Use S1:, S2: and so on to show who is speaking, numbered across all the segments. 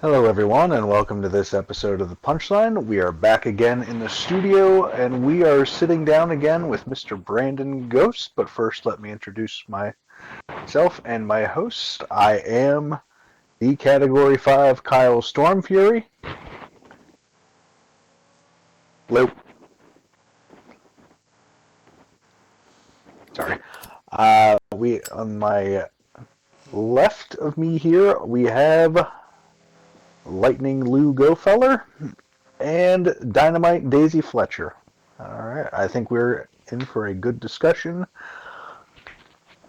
S1: Hello, everyone, and welcome to this episode of The Punchline. We are back again in the studio, and we are sitting down again with Mr. Brandon Ghost. But first, let me introduce myself and my host. I am the Category 5 Kyle Stormfury. Hello. Sorry. We on my left of me here, we have Lightning Lou Gofeller and Dynamite Daisy Fletcher. All right, I think we're in for a good discussion.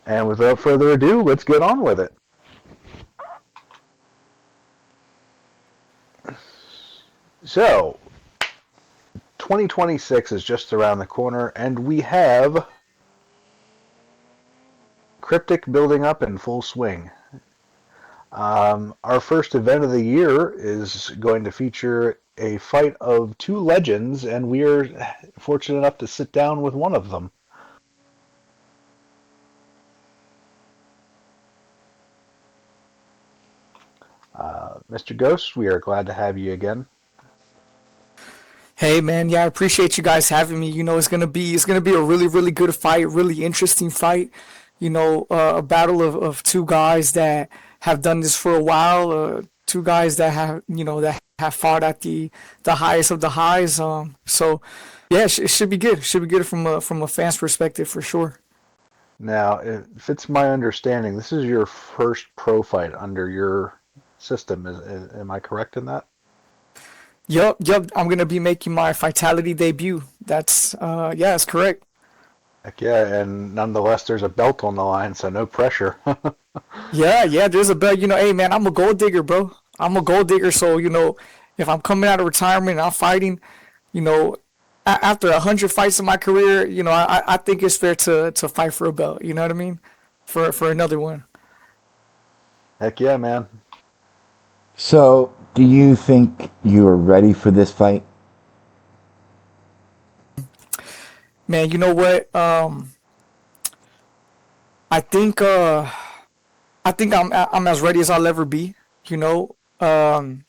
S1: And without further ado, let's get on with it. So, 2026 is just around the corner, and we have Cryptic building up in full swing. Our first event of the year is going to feature a fight of two legends, and we are fortunate enough to sit down with one of them. Mr. Ghost, we are glad to have you again.
S2: Hey man, yeah, I appreciate you guys having me. It's gonna be a really good fight, really interesting fight. A battle of two guys that have done this for a while. Two guys that have fought at the highest of the highs. So yeah, it should be good. It should be good from a fan's perspective for sure.
S1: Now, if it's my understanding, this is your first pro fight under your system. Am I correct in that?
S2: Yup. I'm gonna be making my Vitality debut. Yeah, that's correct.
S1: Heck yeah, and nonetheless, there's a belt on the line, so no pressure.
S2: Yeah. There's a bet. Hey man, I'm a gold digger, bro. I'm a gold digger. So if I'm coming out of retirement and I'm fighting, you know, after 100 fights in my career, I think it's fair to fight for a belt. You know what I mean? For another one.
S1: Heck yeah, man.
S3: So, do you think you are ready for this fight?
S2: Man, you know what? I think I'm as ready as I'll ever be. You know, um,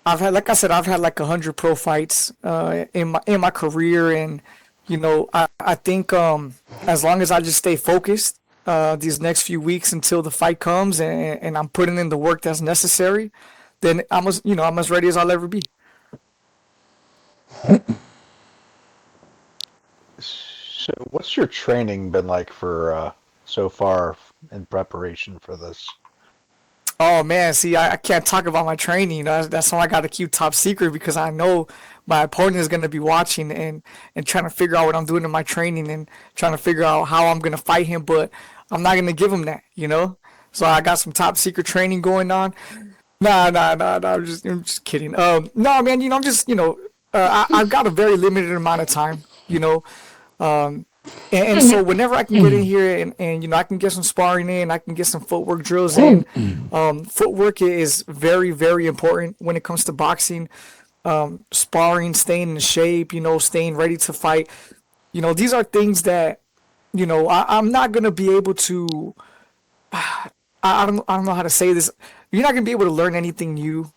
S2: like I said, I've had like 100 pro fights in my career, and I think as long as I just stay focused these next few weeks until the fight comes, and I'm putting in the work that's necessary, then I'm as ready as I'll ever be.
S1: So, what's your training been like for so far in preparation for this?
S2: Oh man, see, I can't talk about my training. That's why I got to keep top secret because I know my opponent is going to be watching and trying to figure out what I'm doing in my training and trying to figure out how I'm going to fight him. But I'm not going to give him that. So I got some top secret training going on. Nah. I'm just kidding. No, man. I'm just I've got a very limited amount of time. Um, and so whenever I can get in here and I can get some sparring in, I can get some footwork drills in. Footwork is very important when it comes to boxing. Sparring, staying in shape, staying ready to fight. These are things that I'm not gonna be able to. I don't know how to say this. You're not gonna be able to learn anything new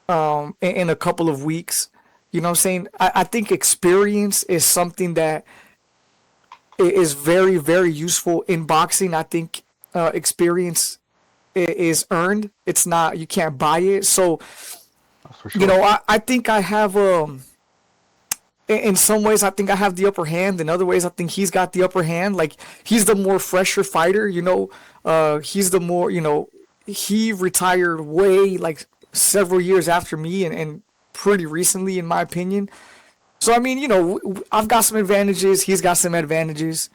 S2: in a couple of weeks. You know what I'm saying? I think experience is something that is very useful in boxing. I think experience is earned. It's not, you can't buy it. So
S1: For sure.
S2: I think I have in some ways I think I have the upper hand. In other ways I think he's got the upper hand. Like he's the more fresher fighter. He's the more he retired way like several years after me and pretty recently in my opinion. So I mean, I've got some advantages. He's got some advantages.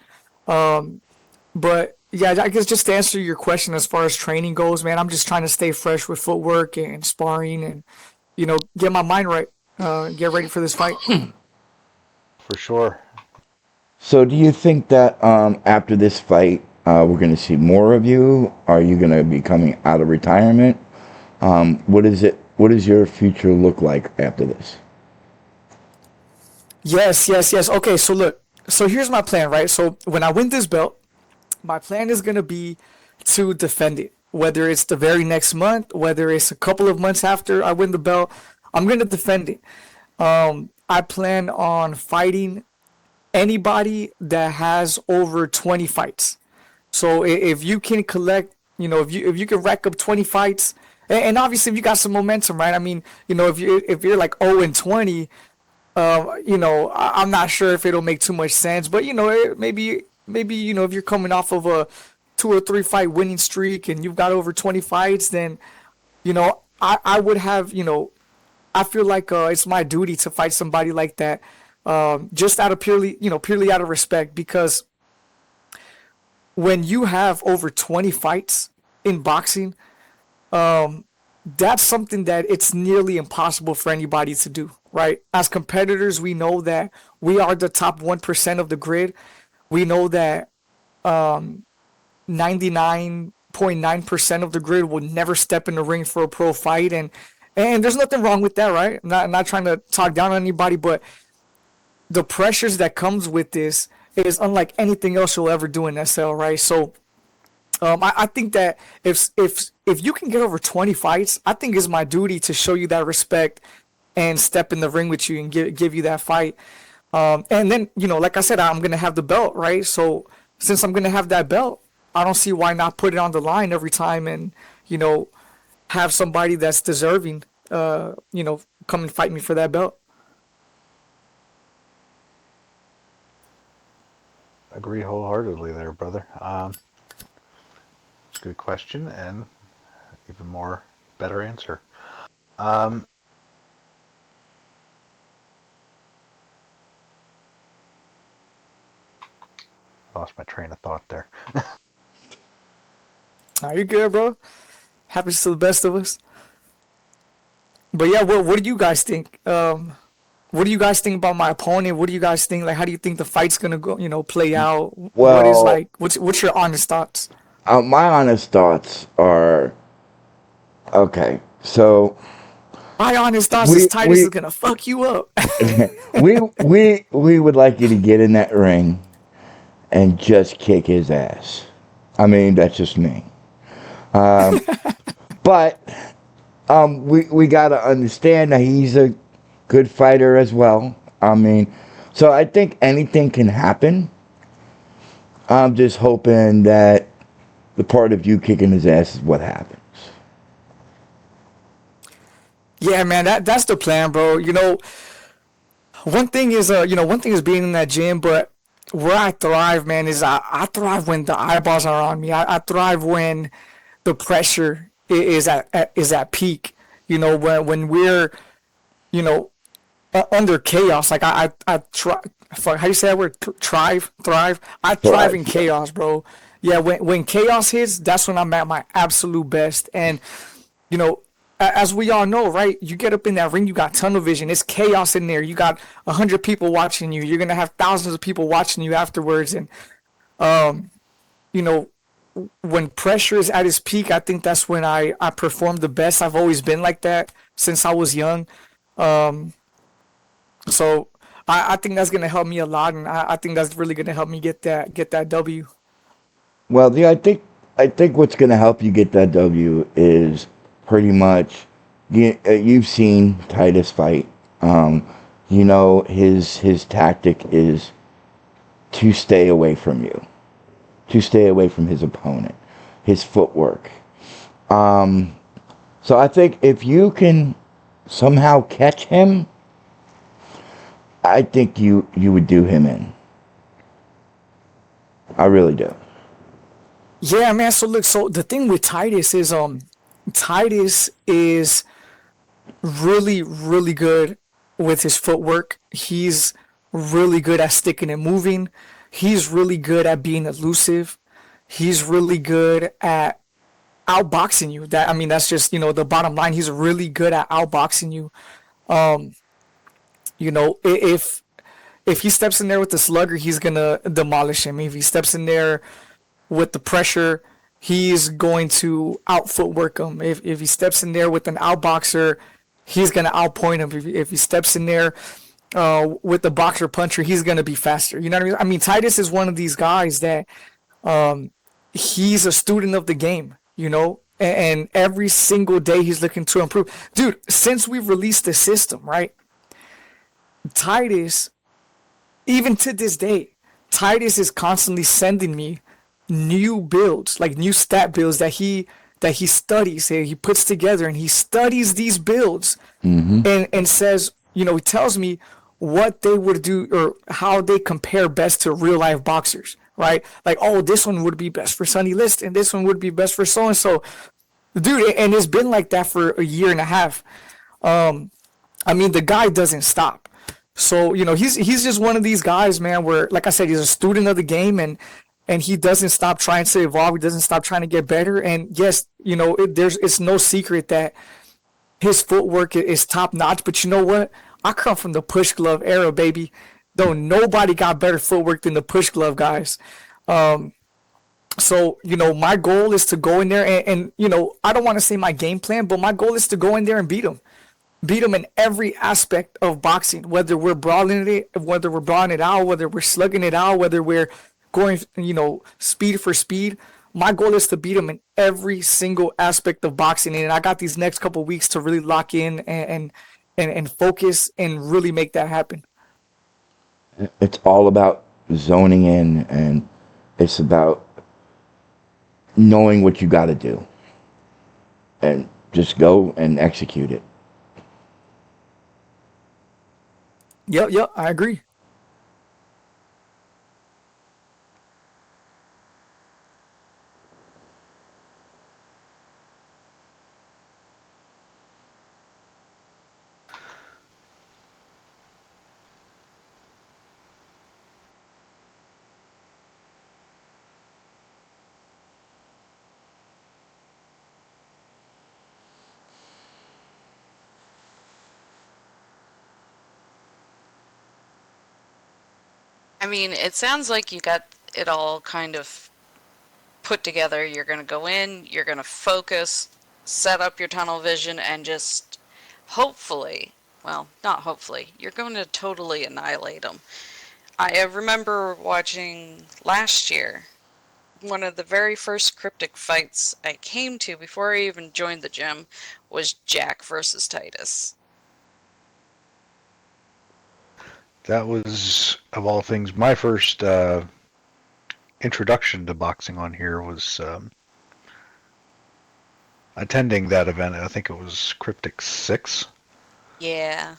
S2: But yeah, I guess just to answer your question as far as training goes, man, I'm just trying to stay fresh with footwork and sparring and get my mind right. Get ready for this fight.
S1: For sure.
S3: So, do you think that after this fight, we're going to see more of you? Are you going to be coming out of retirement? What is it? What does your future look like after this?
S2: Yes. Okay, so look. So here's my plan, right? So when I win this belt, my plan is gonna be to defend it. whether it's the very next month, whether it's a couple of months after I win the belt, I'm gonna defend it. I plan on fighting anybody that has over 20 fights. So if you can collect, if you can rack up 20 fights, and obviously if you got some momentum, right? I mean, if you're like 0 and 20, I'm not sure if it'll make too much sense, but maybe if you're coming off of a 2 or 3 fight winning streak and you've got over 20 fights, then I would have, I feel like it's my duty to fight somebody like that, just out of purely out of respect, because when you have over 20 fights in boxing, that's something that it's nearly impossible for anybody to do, right? As competitors, we know that we are the top 1% of the grid. We know that 99.9% of the grid will never step in the ring for a pro fight, and there's nothing wrong with that, right? I'm not trying to talk down on anybody, but the pressures that comes with this is unlike anything else you'll ever do in SL, right? So I think that if you can get over 20 fights, I think it's my duty to show you that respect and step in the ring with you and give you that fight. And then, like I said, I'm gonna have the belt, right? So since I'm gonna have that belt, I don't see why not put it on the line every time and have somebody that's deserving, come and fight me for that belt.
S1: Agree wholeheartedly there, brother. It's a good question and even more better answer. Um, Lost my train of thought there.
S2: Are you good, bro? Happens to the best of us. But yeah, what do you guys think? What do you guys think about my opponent? What do you guys think? Like, how do you think the fight's gonna go? Play out. What is
S3: Well,
S2: like? What's your honest thoughts?
S3: my honest thoughts are okay. So
S2: My honest thoughts is
S3: we
S2: Titus is
S3: we
S2: gonna fuck you up.
S3: we would like you to get in that ring and just kick his ass. I mean, that's just me. But we gotta understand that he's a good fighter as well. I mean, so I think anything can happen. I'm just hoping that the part of you kicking his ass is what happens.
S2: Yeah, man, that's the plan, bro. One thing is being in that gym, but where I thrive, man, is I thrive when the eyeballs are on me. I thrive when the pressure is at peak. When we're you know under chaos. Like I try. Fuck, how you say that word? Thrive. I thrive in
S3: Thrive, yeah.
S2: chaos, bro. Yeah, when chaos hits, that's when I'm at my absolute best. And you know, as we all know, right? You get up in that ring, you got tunnel vision. It's chaos in there. You got 100 people watching you. You're gonna have thousands of people watching you afterwards. And you know, when pressure is at its peak, I think that's when I perform the best. I've always been like that since I was young. Um, so I think that's gonna help me a lot, and I think that's really gonna help me get that W.
S3: Well, yeah, I think what's going to help you get that W is pretty much you've seen Titus fight. Um, his tactic is to stay away from you, to stay away from his opponent, his footwork. Um, so I think if you can somehow catch him, I think you would do him in. I really do.
S2: Yeah, man. So look, so the thing with Titus is Titus is really, really good with his footwork. He's really good at sticking and moving. He's really good at being elusive. He's really good at outboxing you. That's just, the bottom line. He's really good at outboxing you. Um, if he steps in there with the slugger, he's gonna demolish him. If he steps in there with the pressure, he's going to out footwork him. If he steps in there with an outboxer, he's going to outpoint him. If he steps in there with the boxer puncher, he's going to be faster. You know what I mean? Titus is one of these guys that he's a student of the game. and every single day he's looking to improve. Dude, since we've released the system, right? Titus, even to this day, Titus is constantly sending me new builds, like new stat builds that he studies, he puts together, and he studies these builds and says, he tells me what they would do or how they compare best to real life boxers, right? Like, oh, this one would be best for Sonny List, and this one would be best for so and so, dude. And it's been like that for a year and a half. I mean, the guy doesn't stop. So, he's just one of these guys, man, where, like I said, he's a student of the game, and he doesn't stop trying to evolve. He doesn't stop trying to get better. And yes, it's no secret that his footwork is top notch. But you know what? I come from the push glove era, baby. Though nobody got better footwork than the push glove guys. So, my goal is to go in there and I don't want to say my game plan, but my goal is to go in there and beat him. Beat him in every aspect of boxing, whether we're brawling it, whether we're brawling it out, whether we're slugging it out, whether we're going, speed for speed. My goal is to beat him in every single aspect of boxing, and I got these next couple of weeks to really lock in and focus and really make that happen.
S3: It's all about zoning in, and it's about knowing what you got to do, and just go and execute it.
S2: Yep, I agree.
S4: I mean, it sounds like you got it all kind of put together. You're going to go in, you're going to focus, set up your tunnel vision, and just hopefully, well, not hopefully, you're going to totally annihilate them. I remember watching last year, one of the very first Cryptic fights I came to before I even joined the gym was Jack versus Titus.
S1: That was, of all things, my first introduction to boxing on here was attending that event. I think it was Cryptic 6.
S4: Yeah.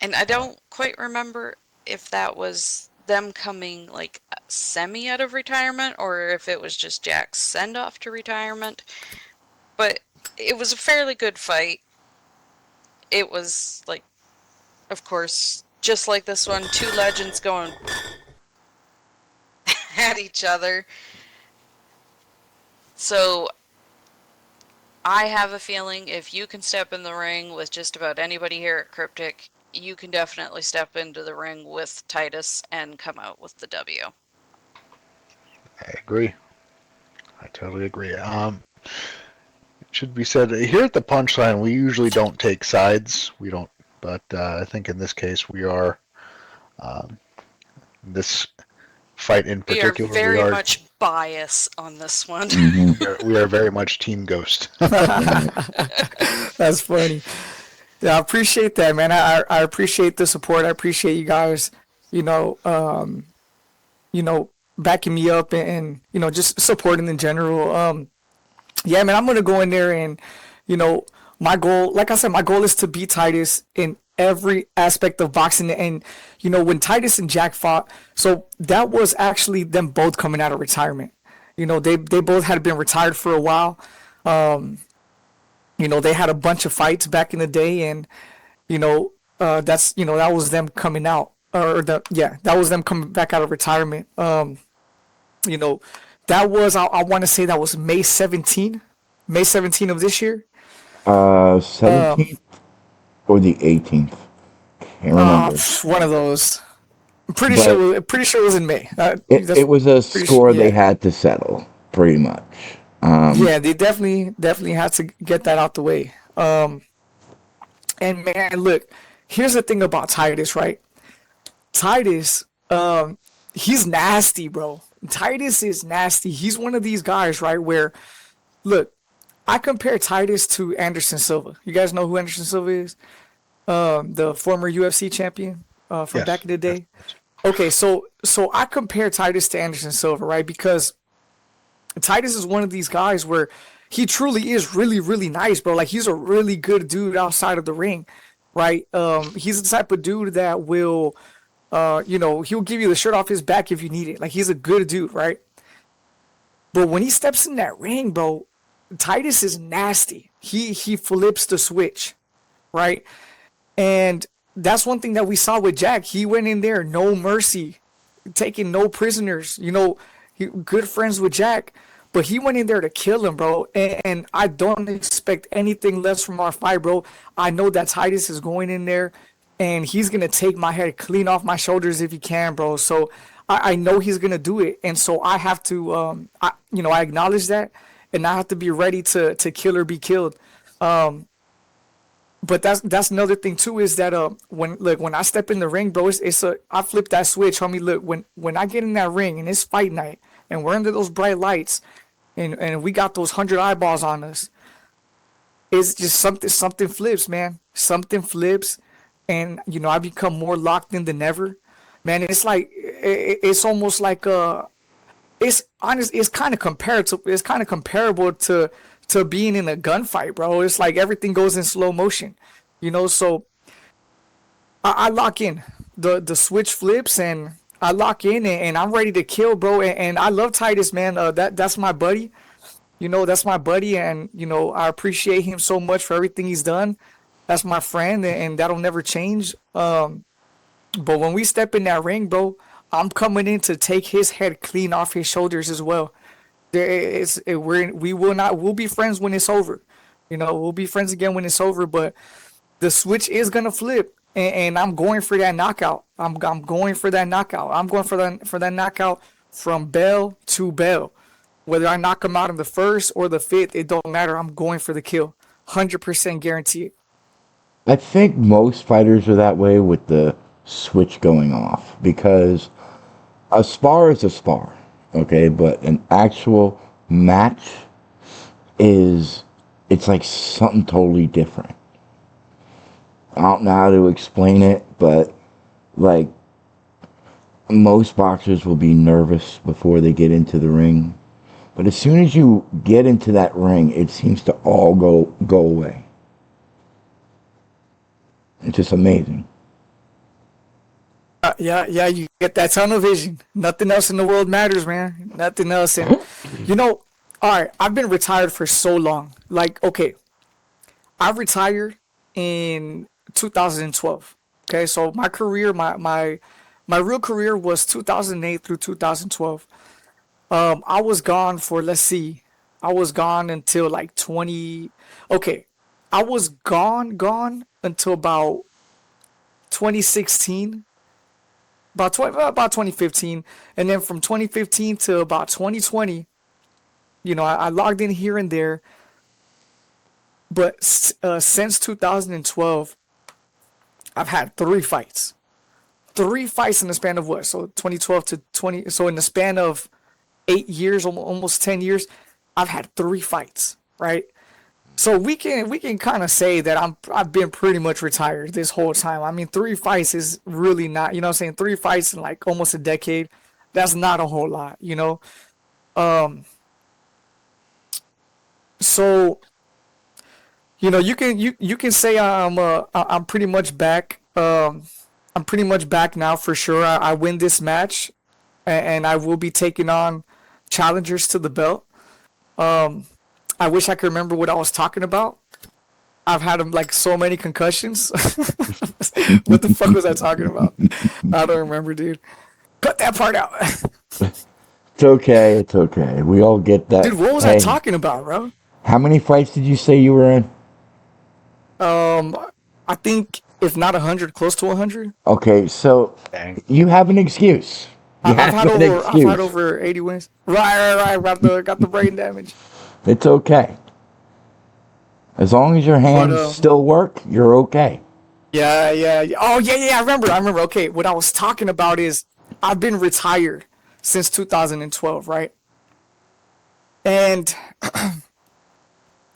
S4: And I don't quite remember if that was them coming like semi out of retirement or if it was just Jack's send off to retirement. But it was a fairly good fight. It was like, of course, just like this one, two legends going at each other. So I have a feeling if you can step in the ring with just about anybody here at Cryptic, you can definitely step into the ring with Titus and come out with the W.
S1: I agree. I totally agree. It should be said here at the Punchline, we usually don't take sides. We don't, but I think in this case we are. This fight in particular,
S4: We are very much biased on this one.
S1: we are very much Team Ghost.
S2: That's funny. Yeah, I appreciate that, man. I appreciate the support. I appreciate you guys, backing me up and just supporting in general. Yeah, man, I'm gonna go in there and, my goal, like I said, my goal is to beat Titus in every aspect of boxing. And, when Titus and Jack fought, so that was actually them both coming out of retirement. They both had been retired for a while. They had a bunch of fights back in the day, and that was them coming out, that was them coming back out of retirement. That was I want to say that was May 17 of this year.
S3: 17th or the 18th. Can't remember.
S2: One of those. I'm pretty
S3: But
S2: sure it was in May.
S3: it was a
S2: pretty
S3: score they
S2: yeah.
S3: had to settle, pretty much.
S2: Yeah, they definitely had to get that out the way. And man, look, here's the thing about Titus, right? Titus, he's nasty, bro. Titus is nasty. He's one of these guys, right, where, look, I compare Titus to Anderson Silva. You guys know who Anderson Silva is? The former UFC champion from
S1: Yes.
S2: back in the day. Okay, so I compare Titus to Anderson Silva, right? Because Titus is one of these guys where he truly is really, really nice, bro. Like he's a really good dude outside of the ring, right? He's the type of dude that will, he'll give you the shirt off his back if you need it. Like he's a good dude, right? But when he steps in that ring, bro, Titus is nasty. He flips the switch, right? And that's one thing that we saw with Jack. He went in there, no mercy, taking no prisoners. Good friends with Jack, but he went in there to kill him, bro. And I don't expect anything less from our fight, bro. I know that Titus is going in there, and he's gonna take my head clean off my shoulders if he can, bro. So I know he's gonna do it, and so I have to, I acknowledge that, and I have to be ready to kill or be killed. But that's another thing too, is that when I step in the ring, bro, I flip that switch, homie. Look, when I get in that ring and it's fight night and we're under those bright lights and we got those 100 eyeballs on us, it's just something flips, man. Something flips, and I become more locked in than ever, man. It's like it's almost like it's honest. It's kind of comparable to being in a gunfight, bro. It's like everything goes in slow motion, so I lock in. The switch flips and I lock in and I'm ready to kill, bro. And I love Titus, man. That's my buddy. That's my buddy, and I appreciate him so much for everything he's done. That's my friend, and that'll never change. But when we step in that ring, bro, I'm coming in to take his head clean off his shoulders as well. We'll be friends when it's over. We'll be friends again when it's over, but the switch is gonna flip, and I'm going for that knockout. I'm going for that knockout. I'm going for that knockout from bell to bell. Whether I knock him out in the first or the fifth, it don't matter. I'm going for the kill. 100% guaranteed.
S3: I think most fighters are that way with the switch going off, because a spar is a spar, okay? But an actual match it's like something totally different. I don't know how to explain it, but like most boxers will be nervous before they get into the ring. But as soon as you get into that ring, it seems to all go away. It's just amazing.
S2: Yeah, you get that tunnel vision. Nothing else in the world matters, man. Nothing else. And all right, I've been retired for so long. Like, okay, I retired in 2012. Okay, so my career, my real career was 2008 through 2012. I was gone for, let's see, I was gone until like 20. Okay, I was gone until about 2016. About 2015, and then from 2015 to about 2020, I logged in here and there. But since 2012, I've had 3 fights. 3 fights in the span of what? So 2012 to 20. So in the span of 8 years, almost 10 years, I've had 3 fights, right? So we can kind of say that I've been pretty much retired this whole time. I mean, 3 fights is really not, what I'm saying, 3 fights in like almost a decade. That's not a whole lot, So, you can say I'm pretty much back. I'm pretty much back now for sure. I win this match, and I will be taking on challengers to the belt. I wish I could remember what I was talking about. I've had like so many concussions. What the fuck was I talking about? I don't remember, dude. Cut that part out.
S3: It's okay. It's okay. We all get that.
S2: Dude, what was I talking about, bro?
S3: How many fights did you say you were in?
S2: I think if not 100, close to 100.
S3: Okay, so
S1: Dang.
S3: you have an excuse.
S2: I've had over 80 wins. Right. Got the brain damage.
S3: It's okay. As long as your hands still work, you're okay.
S2: Yeah. Oh, yeah. I remember. Okay, what I was talking about is I've been retired since 2012, right? And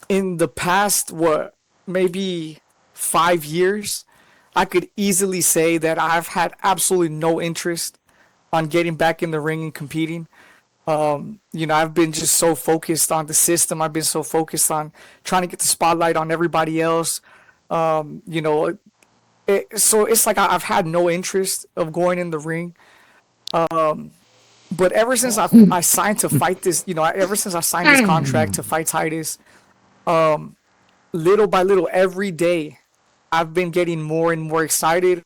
S2: in the past, what, maybe 5 years, I could easily say that I've had absolutely no interest on getting back in the ring and competing. I've been just so focused on the system. I've been so focused on trying to get the spotlight on everybody else. Um, you know, so it's like I've had no interest of going in the ring. But ever since I signed to fight this, ever since I signed this contract to fight Titus, little by little, every day, I've been getting more and more excited.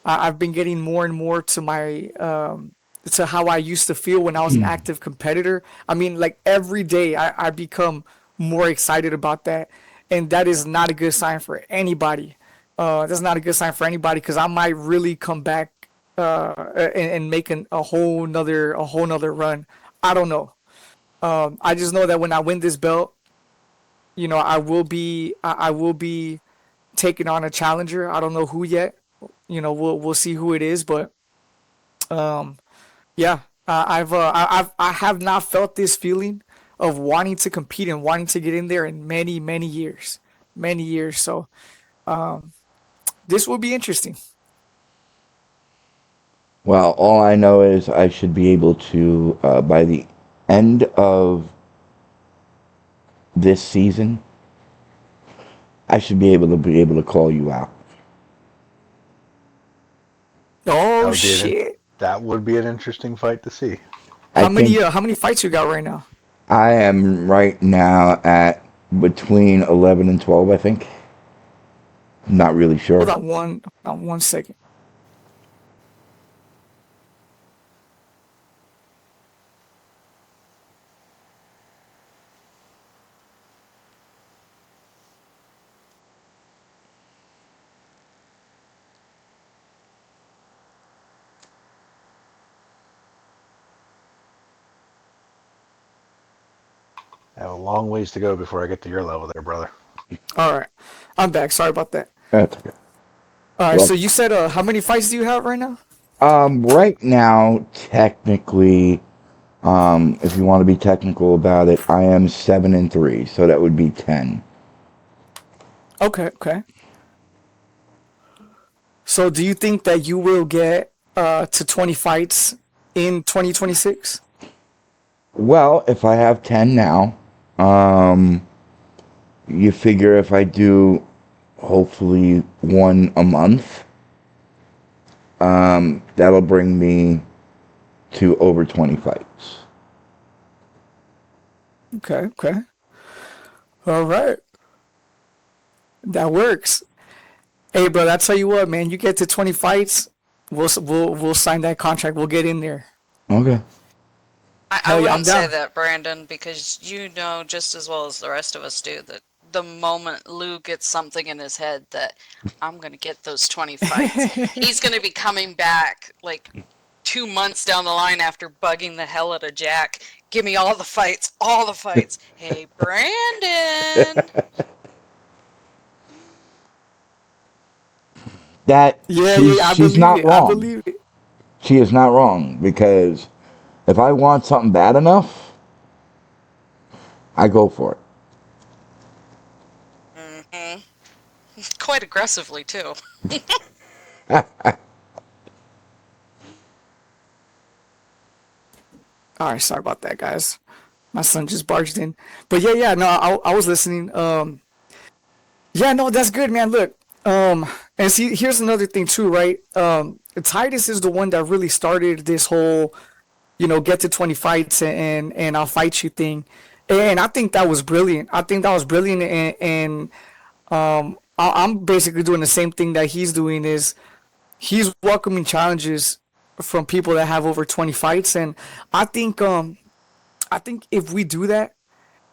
S2: I've been getting more and more to my to how I used to feel when I was an active competitor. I mean, like every day, I become more excited about that, and that is not a good sign for anybody. That's not a good sign for anybody because I might really come back and make a whole nother run. I don't know. I just know that when I win this belt, I will be taking on a challenger. I don't know who yet. We'll see who it is, but yeah, I have not felt this feeling of wanting to compete and wanting to get in there in many many years. So this will be interesting.
S3: Well, all I know is I should be able to, by the end of this season, I should be able to call you out.
S2: Oh
S1: would be
S2: shit!
S1: that would be an interesting fight to see.
S2: How
S3: I
S2: many
S3: think
S2: how many fights you got right now?
S3: I am right now at between 11 and 12, I think. I'm not really sure.
S2: Hold on 1 second.
S1: I have a long ways to go before I get to your level there, brother.
S2: All right, I'm back. Sorry about that.
S3: That's okay.
S2: All right,
S3: Well,
S2: so you said how many fights do you have right now?
S3: right now, technically, if you want to be technical about it, I am 7-3, so that would be 10.
S2: Okay, okay. So do you think that you will get to 20 fights in 2026?
S3: Well, if I have 10 now, you figure if I do hopefully one a month, that'll bring me to over 20 fights.
S2: Okay, okay. All right. That works. Hey, brother, I tell you what, man, you get to 20 fights, we'll sign that contract. We'll get in there.
S3: Okay.
S4: I
S2: Hell yeah, I'm
S4: wouldn't say
S2: down.
S4: that, Brandon, because you know just as well as the rest of us do that the moment Lou gets something in his head that I'm gonna get those 20 fights, he's gonna be coming back like 2 months down the line after bugging the hell out of Jack. Give me all the fights, all the fights. Hey, Brandon.
S3: That
S2: Yeah,
S3: she's
S2: yeah, I
S3: she's
S2: believe
S3: not
S2: it. I
S3: wrong.
S2: believe it.
S3: She is not wrong because if I want something bad enough, I go for
S4: Hmm. Quite aggressively, too.
S3: it.
S2: All right, sorry about that, guys. My son just barged in. But yeah, yeah, no, I was listening. Yeah, no, that's good, man. Look, and see, here's another thing too, right? Titus is the one that really started this whole, get to 20 fights and I'll fight you thing, and I think that was brilliant. I think that was brilliant, and I'm basically doing the same thing that he's doing. Is he's welcoming challenges from people that have over 20 fights, and I think I think if we do that,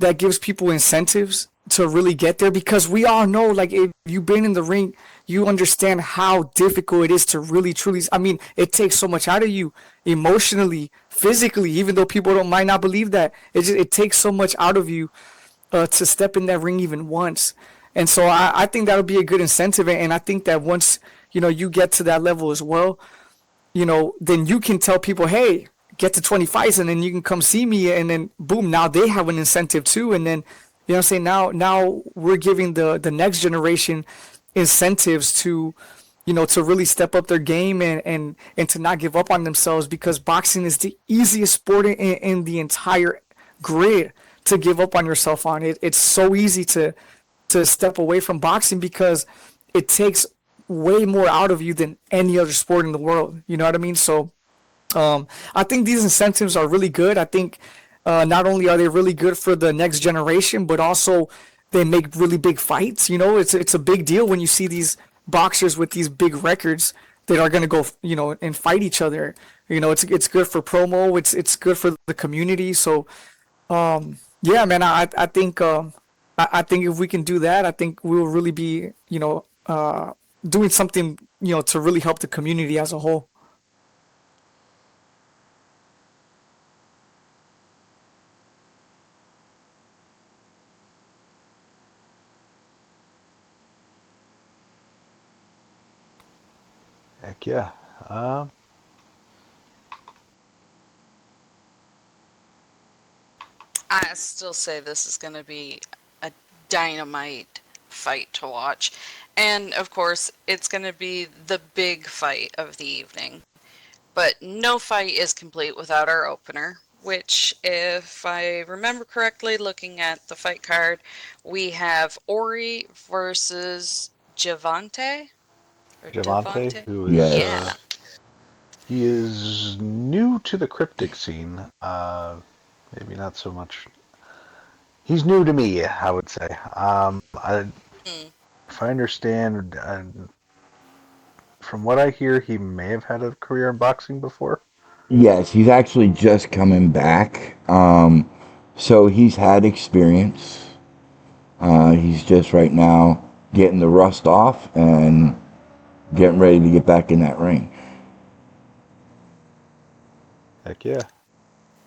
S2: that gives people incentives to really get there because we all know, like, if you've been in the ring, you understand how difficult it is to really truly, I mean, it takes so much out of you emotionally, physically, even though people don't might not believe that. It takes so much out of you to step in that ring even once. And so I think that'll be a good incentive, and I think that once you get to that level as well, then you can tell people, hey, get to 20 fights, and then you can come see me, and then boom, now they have an incentive too, and then You know what I'm saying? Now we're giving the next generation incentives to, to really step up their game and to not give up on themselves, because boxing is the easiest sport in the entire grid to give up on yourself on. It's so easy to step away from boxing because it takes way more out of you than any other sport in the world. You know what I mean? So I think these incentives are really good. I think not only are they really good for the next generation, but also they make really big fights. It's a big deal when you see these boxers with these big records that are going to go, and fight each other. It's good for promo. It's good for the community. So yeah, man, I think I think if we can do that, I think we'll really be, doing something, to really help the community as a whole.
S1: Heck yeah.
S4: I still say this is going to be a dynamite fight to watch. And of course, it's going to be the big fight of the evening. But no fight is complete without our opener, which, if I remember correctly, looking at the fight card, we have Ori versus Javante.
S1: Javante, who is
S3: Yes.
S4: Yeah.
S1: he is new to the cryptic scene. Maybe not so much. He's new to me, I would say. If I understand, from what I hear, he may have had a career in boxing before.
S3: Yes, he's actually just coming back. So he's had experience. He's just right now getting the rust off and getting ready to get back in that ring.
S1: Heck yeah.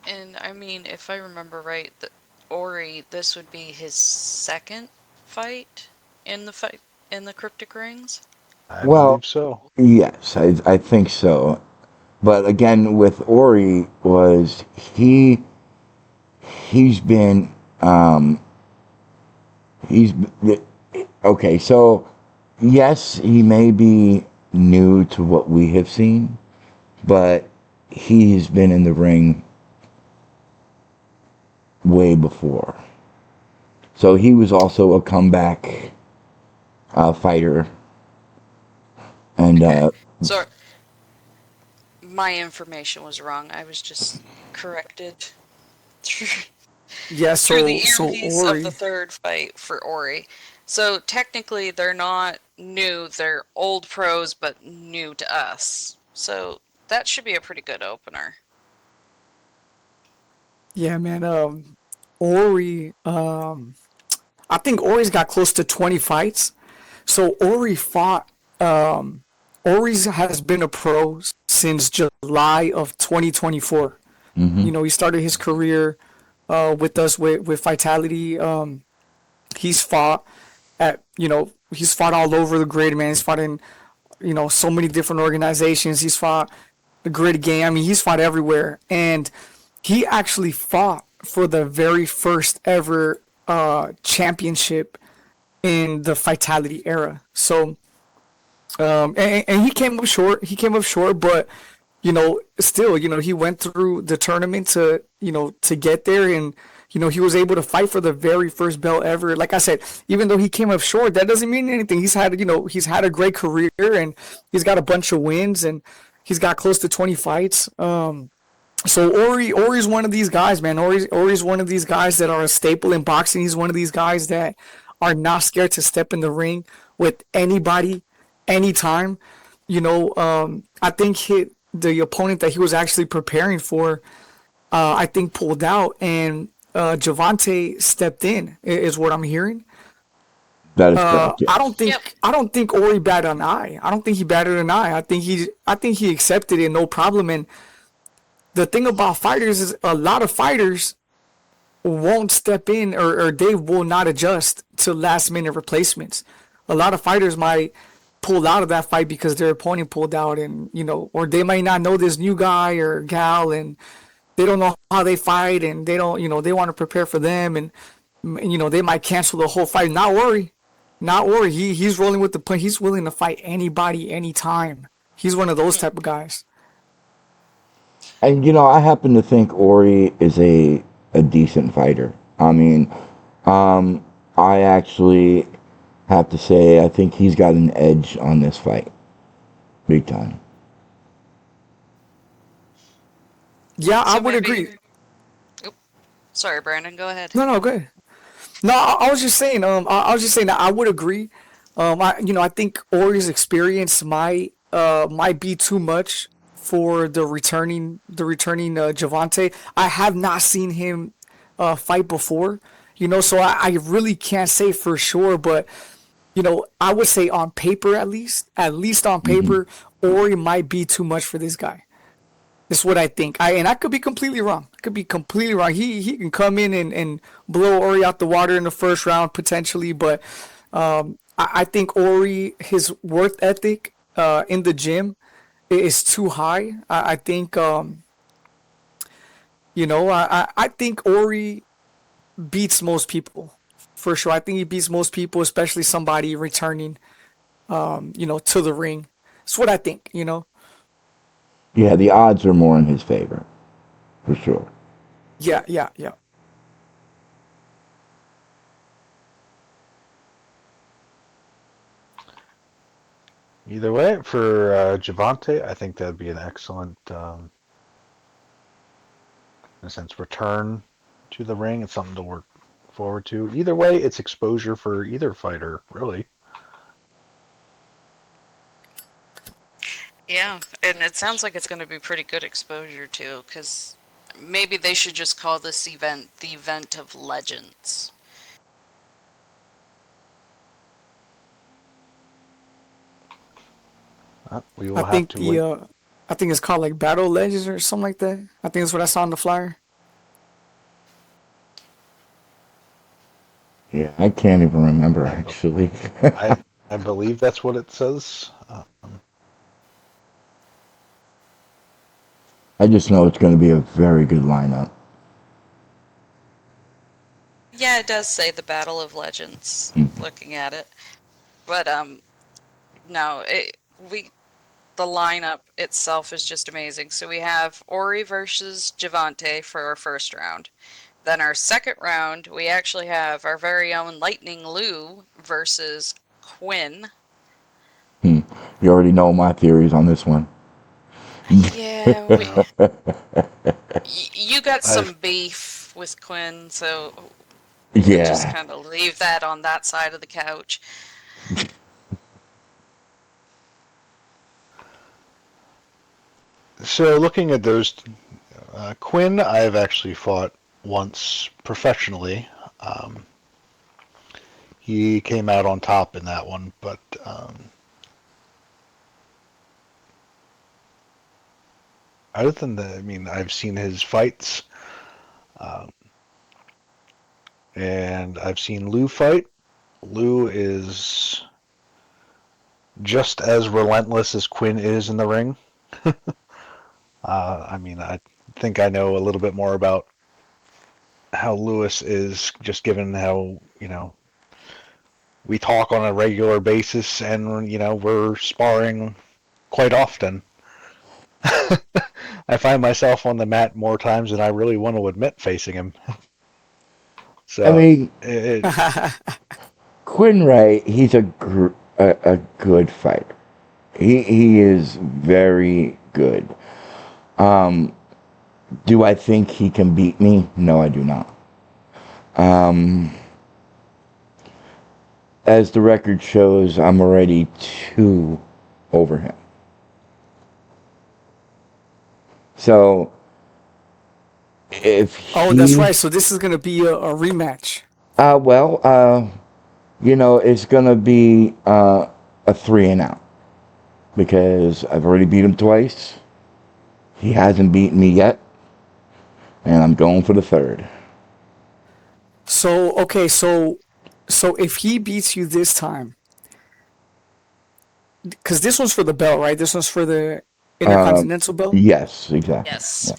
S4: And I mean, if I remember right, Ori, this would be his second fight in the Cryptic Rings.
S1: I
S3: Well,
S1: believe so.
S3: yes, I think so. But again, with Ori was he's been he's okay. So yes, he may be new to what we have seen, but he's been in the ring way before. So he was also a comeback fighter, and
S4: So my information was wrong. I was just corrected through,
S2: Yeah,
S4: through the
S2: so
S4: earpiece of
S2: Ori.
S4: the third fight for Ori. So technically, they're not new. They're old pros, but new to us. So that should be a pretty good opener.
S2: Yeah, man. Ori. I think Ori's got close to 20 fights. So Ori fought. Ori's has been a pro since July of 2024. He started his career with us with Vitality. He's fought he's fought all over the grid, man. He's fought in so many different organizations. He's fought the grid game. I mean, he's fought everywhere, and he actually fought for the very first ever championship in the Vitality era. So, and he came up short. He came up short, but still, he went through the tournament to get there, and he was able to fight for the very first belt ever. Like I said, even though he came up short, that doesn't mean anything. He's had a great career, and he's got a bunch of wins, and he's got close to 20 fights. So Ori's one of these guys, man. Ori's one of these guys that are a staple in boxing. He's one of these guys that are not scared to step in the ring with anybody, anytime. I think the opponent that he was actually preparing for, I think pulled out, and Javante stepped in, is what I'm hearing.
S3: that is correct.
S2: I
S3: Yes.
S2: don't think
S4: Yep.
S2: I don't think Ori batted an eye. I don't think he batted an eye. I think he accepted it, no problem. And the thing about fighters is a lot of fighters won't step in, or they will not adjust to last minute replacements. A lot of fighters might pull out of that fight because their opponent pulled out, and or they might not know this new guy or gal, and they don't know how they fight, and they don't they want to prepare for them, and they might cancel the whole fight. Not worry, not worry. He's rolling with the plan. He's willing to fight anybody, anytime. He's one of those type of guys.
S3: And I happen to think Ori is a decent fighter. I mean, I actually have to say I think he's got an edge on this fight, big time.
S2: Yeah, I
S4: So
S2: would
S4: maybe.
S2: agree.
S4: Oop, sorry, Brandon. Go ahead.
S2: No, no, good. No, I was just saying. I was just saying that I would agree. I think Ori's experience might be too much for the returning Javante. I have not seen him fight before. So I really can't say for sure, but I would say on paper at least on paper, Ori might be too much for this guy. That's what I think. I could be completely wrong. I could be completely wrong. He can come in and blow Ori out the water in the first round potentially, but I think Ori, his work ethic in the gym is too high. I think I think Ori beats most people for sure. I think he beats most people, especially somebody returning to the ring. That's what I think.
S3: Yeah, the odds are more in his favor, for sure.
S2: Yeah, yeah, yeah.
S1: Either way, for Javante, I think that'd be an excellent, in a sense, return to the ring. It's something to work forward to. Either way, it's exposure for either fighter, really.
S4: Yeah, and it sounds like it's going to be pretty good exposure too, because maybe they should just call this event the Event of Legends.
S1: We will
S2: I
S1: have
S2: think
S1: to wait.
S2: I think it's called like Battle Legends or something like that. I think that's what I saw on the flyer.
S3: Yeah, I can't even remember actually.
S1: I believe that's what it says.
S3: I just know it's going to be a very good lineup.
S4: Yeah, it does say the Battle of Legends, looking at it. But no, the lineup itself is just amazing. So we have Ori versus Javante for our first round. Then our second round, we actually have our very own Lightning Lou versus Quinn.
S3: You already know my theories on this one.
S4: Yeah, you got some beef with Quinn, so we'll just
S3: Yeah.
S4: kind of leave that on that side of the couch.
S1: So looking at those, Quinn, I've actually fought once professionally. Um, he came out on top in that one, but other than that, I mean, I've seen his fights, um, and I've seen Lou fight. Lou is just as relentless as Quinn is in the ring. I mean, I think I know a little bit more about how Lewis is, just given how, we talk on a regular basis and, we're sparring quite often. I find myself on the mat more times than I really want to admit facing him.
S3: I
S1: So,
S3: mean,
S1: it,
S3: Quinn Ray, he's a good fighter. He is very good. Do I think he can beat me? No, I do not. As the record shows, I'm already 2 over him. So if
S2: Oh, that's
S3: he,
S2: right. So this is gonna be a rematch.
S3: well, it's gonna be a 3 and out because I've already beat him twice. He hasn't beaten me yet, and I'm going for the 3rd.
S2: So okay, so if he beats you this time, because this one's for the belt, right? This one's for the Intercontinental belt.
S3: Yes, exactly.
S4: Yes.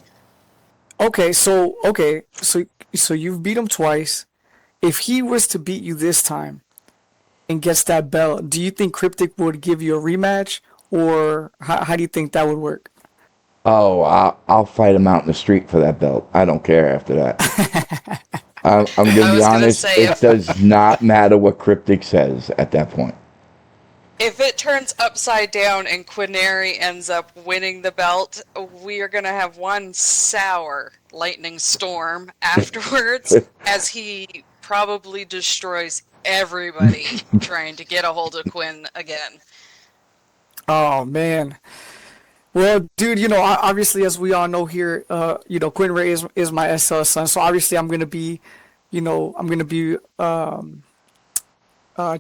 S2: Okay, so you've beat him twice. if he was to beat you this time and gets that belt, do you think Cryptic would give you a rematch, or how do you think that would work?
S3: Oh, I'll fight him out in the street for that belt. I don't care after that. I'm
S4: I
S3: gonna be
S4: was gonna
S3: honest.
S4: say,
S3: It does not matter what Cryptic says at that point.
S4: if it turns upside down and Quinary ends up winning the belt, we are gonna have one sour lightning storm afterwards, as he probably destroys everybody trying to get a hold of Quinn again.
S2: Oh man. Well, dude, obviously, as we all know here, Quinn Ray is my SL son, so obviously I'm gonna be, I'm gonna be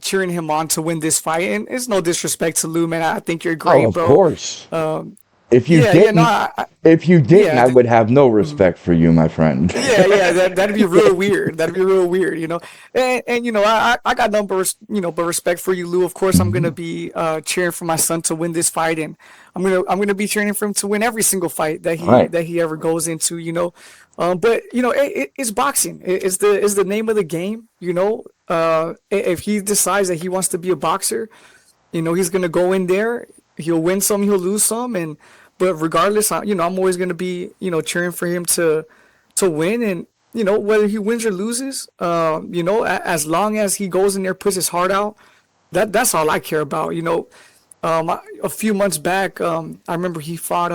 S2: cheering him on to win this fight. And it's no disrespect to Lou, man. I think you're
S3: Oh,
S2: great,
S3: of
S2: bro.
S3: course.
S2: Um,
S3: If you
S2: yeah, yeah, no,
S3: didn't, if you didn't,
S2: yeah,
S3: I would have no respect for you, my friend.
S2: yeah, that'd be real weird. That'd be real weird. And I got numbers, but respect for you, Lou. Of course, I'm gonna be cheering for my son to win this fight, and I'm gonna be cheering for him to win every single fight that
S3: All right.
S2: he ever goes into. But it's boxing. It's the name of the game. If he decides that he wants to be a boxer, he's gonna go in there. He'll win some, he'll lose some, but regardless, I'm always gonna be, cheering for him to win, and whether he wins or loses, as long as he goes in there, puts his heart out, that's all I care about. A few months back, I remember he fought.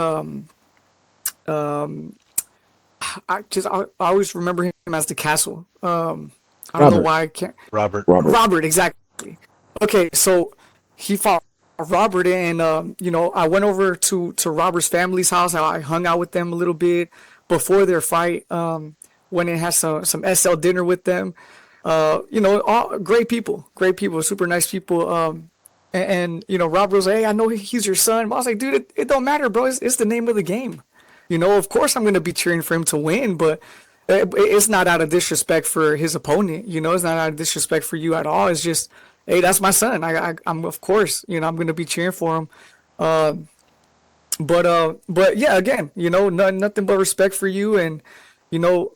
S2: I always remember him as the Castle. I don't know
S3: Robert.
S2: why I can't.
S1: Robert.
S3: Robert.
S2: Robert, exactly. Okay, so he fought Robert, and I went over to Robert's family's house. I hung out with them a little bit before their fight. Went and had some SL dinner with them. All great people, super nice people. Robert was like, "Hey, I know he's your son." I was like, "Dude, it don't matter, bro. It's the name of the game." Of course I'm gonna be cheering for him to win, but it's not out of disrespect for his opponent. It's not out of disrespect for you at all. It's just, hey, that's my son. I'm of course, I'm gonna be cheering for him. But yeah, again, nothing but respect for you, and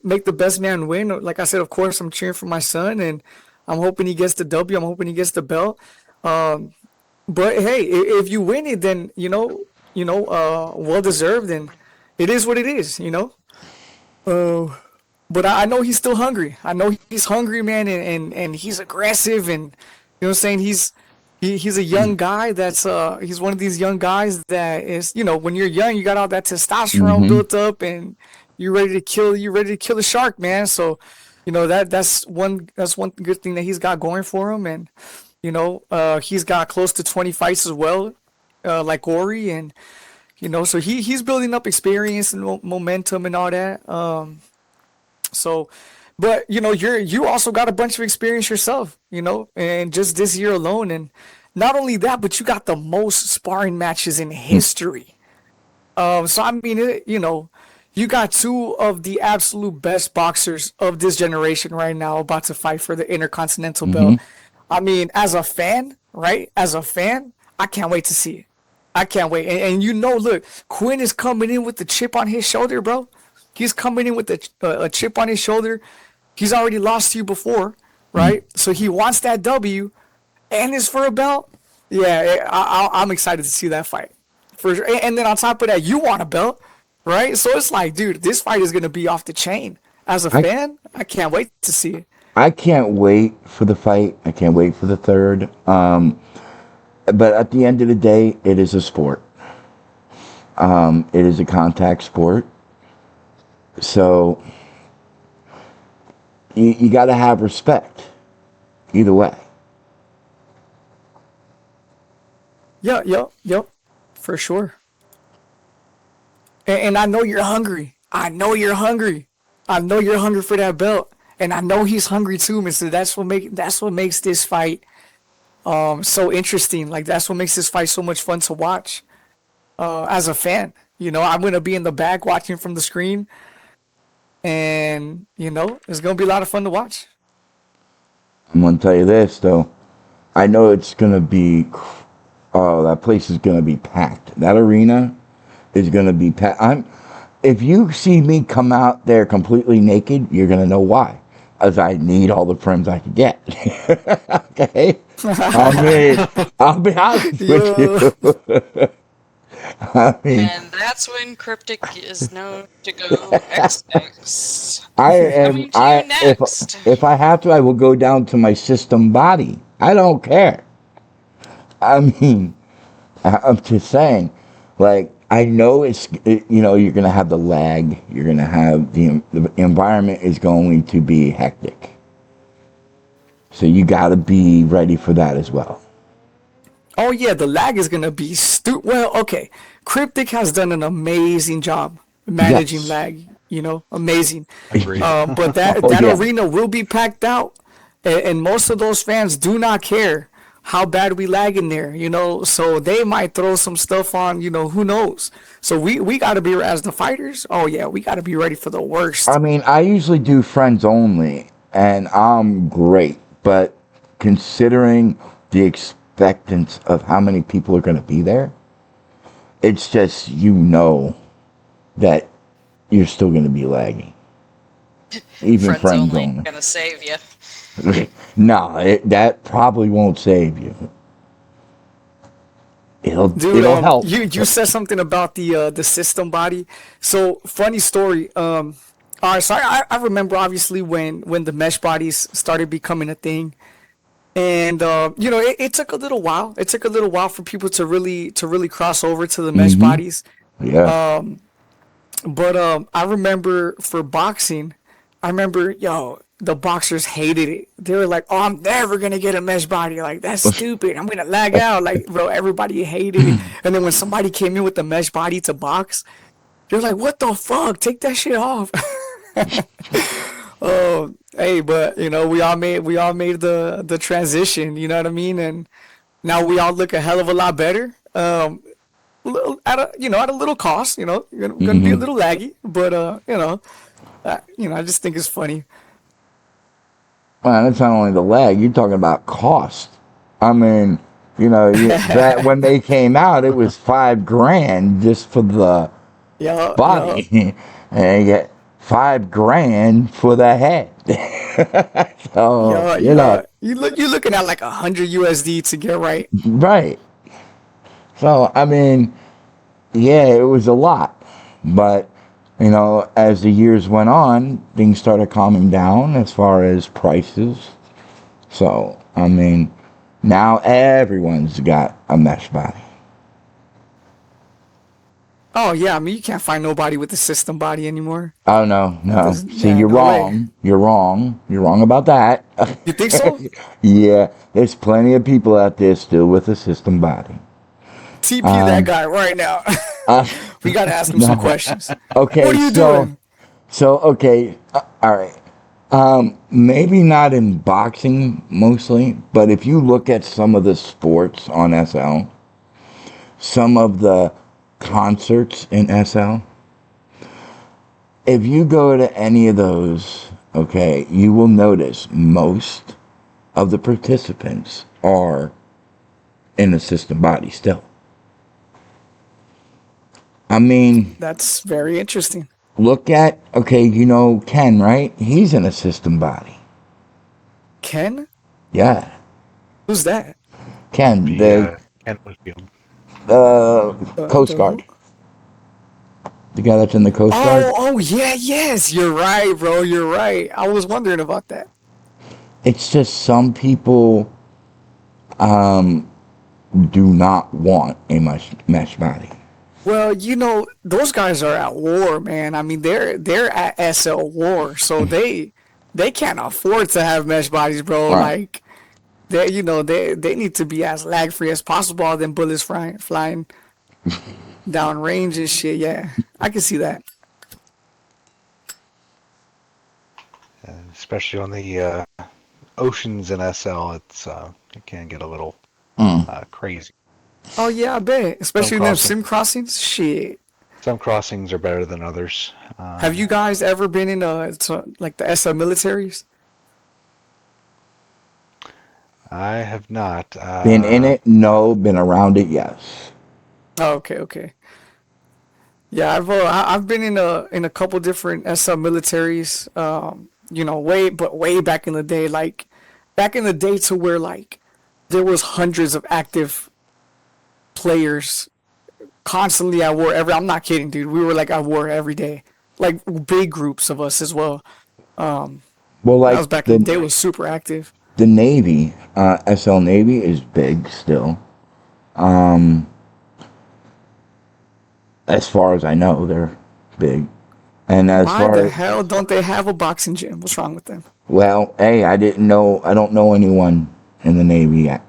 S2: make the best man win. Like I said, of course, I'm cheering for my son, and I'm hoping he gets the W. I'm hoping he gets the belt. But hey, if you win it, then well deserved, and it is what it is. But I know he's still hungry. I know he's hungry, man, and he's aggressive, and what I'm saying, he's a young guy that's he's one of these young guys that is, when you're young, you got all that testosterone built up, and you're ready to kill the shark, man. So that's one good thing that he's got going for him, and he's got close to 20 fights as well, like Ori, and so he's building up experience and momentum and all that. So, but you also got a bunch of experience yourself, and just this year alone, and not only that, but you got the most sparring matches in history. So I mean, you got two of the absolute best boxers of this generation right now about to fight for the Intercontinental belt. I mean, as a fan, right? As a fan, I can't wait to see it. I can't wait. And look, Quinn is coming in with the chip on his shoulder, bro. He's coming in with a chip on his shoulder. He's already lost to you before, right? So he wants that W, and it's for a belt. Yeah, I'm excited to see that fight. For sure. And then on top of that, you want a belt, right? So it's like, dude, this fight is going to be off the chain. As a fan, I can't wait to see it.
S3: I can't wait for the fight. I can't wait for the third. But at the end of the day, it is a sport. It is a contact sport. So you got to have respect either way.
S2: Yep, for sure. And I know you're hungry. I know you're hungry for that belt, and I know he's hungry too, man. So that's what makes this fight so interesting. Like, that's what makes this fight so much fun to watch. As a fan, I'm gonna be in the back watching from the screen, and it's gonna be a lot of fun to watch.
S3: I'm going to tell you this, though. I know it's going to be, that place is going to be packed. That arena is going to be packed. If you see me come out there completely naked, you're going to know why. as I need all the friends I can get. Okay? I mean, I'll be honest with
S2: Yo.
S3: you. I mean,
S4: And that's when Cryptic is known to go XX.
S3: I am
S4: Coming to you
S3: I
S4: next.
S3: if I have to, I will go down to my system body. I don't care. I mean, I'm just saying, like, I know you're gonna have the lag. You're gonna have the environment is going to be hectic. So you got to be ready for that as well.
S2: Oh yeah, the lag is gonna be well, okay. Cryptic has done an amazing job managing
S3: Yes.
S2: lag. Amazing.
S1: Agreed.
S2: But that
S3: Oh,
S2: that
S3: yeah.
S2: arena will be packed out, and most of those fans do not care how bad we lag in there. So they might throw some stuff on. Who knows? So we gotta be, as the fighters. Oh yeah, we gotta be ready for the worst.
S3: I mean, I usually do friends only, and I'm great. But considering the expectance of how many people are going to be there, it's just that you're still going to be lagging. Even
S4: Friends
S3: friends
S4: only
S3: only.
S4: gonna save you.
S3: No, that probably won't save you.
S2: Dude,
S3: It'll help.
S2: you said something about the system body. So funny story. All right, so I remember obviously when the mesh bodies started becoming a thing, and it took a little while. It took a little while for people to really cross over to the mesh
S3: Hmm.
S2: bodies.
S3: Yeah.
S2: But I remember for boxing, I remember the boxers hated it. They were like, "Oh, I'm never gonna get a mesh body. Like that's stupid. I'm gonna lag out." Like, bro, everybody hated it. And then when somebody came in with the mesh body to box, they're like, "What the fuck? Take that shit off." Oh, hey, but we all made the transition. You know what I mean? And now we all look a hell of a lot better. At a little cost. Gonna be a
S3: Hmm.
S2: little laggy, but I just think it's funny.
S3: Well, that's not only the lag. You're talking about cost. I mean, that when they came out, it was $5,000 just for the
S2: Yeah, yeah,
S3: body, and you get $5,000 for the head. So
S2: yeah, yeah. You're looking at like 100 USD to get right.
S3: right. So I mean, yeah, it was a lot, but as the years went on, things started calming down as far as prices. So I mean, now everyone's got a mesh body.
S2: Oh yeah, I mean you can't find nobody with the system body anymore.
S3: Oh no, no. See,
S2: Yeah,
S3: you're
S2: no way.
S3: wrong. You're wrong. You're wrong about that.
S2: You think so?
S3: Yeah, there's plenty of people out there still with a system body.
S2: TP that
S3: Um,
S2: guy right now.
S3: uh,
S2: We gotta ask him some
S3: no.
S2: questions. What
S3: Okay,
S2: are you doing?
S3: okay, all right. Maybe not in boxing mostly, but if you look at some of the sports on SL, some of the concerts in SL, if you go to any of those, okay, you will notice most of the participants are in the system body still. I mean,
S2: That's very interesting.
S3: look at, okay, Ken, right? He's in a system body.
S2: Ken?
S3: Yeah.
S2: Who's that?
S3: Ken,
S1: The
S3: the
S1: Kent Whitfield.
S3: Coast
S2: The
S3: Guard.
S2: who?
S3: The guy that's in the Coast Guard.
S2: Oh, yeah, yes. You're right, bro. You're right. I was wondering about that.
S3: It's just some people do not want a mesh body.
S2: Well, those guys are at war, man. I mean, they're at SL war, so they can't afford to have mesh bodies, bro.
S3: Right.
S2: Like they need to be as lag free as possible. All them bullets flying down range and shit. Yeah, I can see that.
S1: Especially on the oceans in SL, it can get a little crazy.
S2: Oh yeah, I bet. Especially in them
S1: crossing.
S2: sim crossings. Shit.
S1: Some crossings are better than others.
S2: Have you guys ever been in like the SL militaries?
S1: I have not.
S3: Been in it? No. Been around it? Yes.
S2: Oh, okay, okay. Yeah, I've been in a couple different SL militaries. way back in the day, like back in the day to where like there was hundreds of active players constantly at war I'm not kidding, dude. We were like at war every day. Like big groups of us as well.
S3: Well,
S2: That
S3: like
S2: was back in the day, it was super active.
S3: the Navy, SL Navy is big still. As far as I know, they're big. And as
S2: Why
S3: far
S2: the
S3: as,
S2: hell don't they have a boxing gym? What's wrong with them?
S3: well, hey, I don't know anyone in the Navy yet.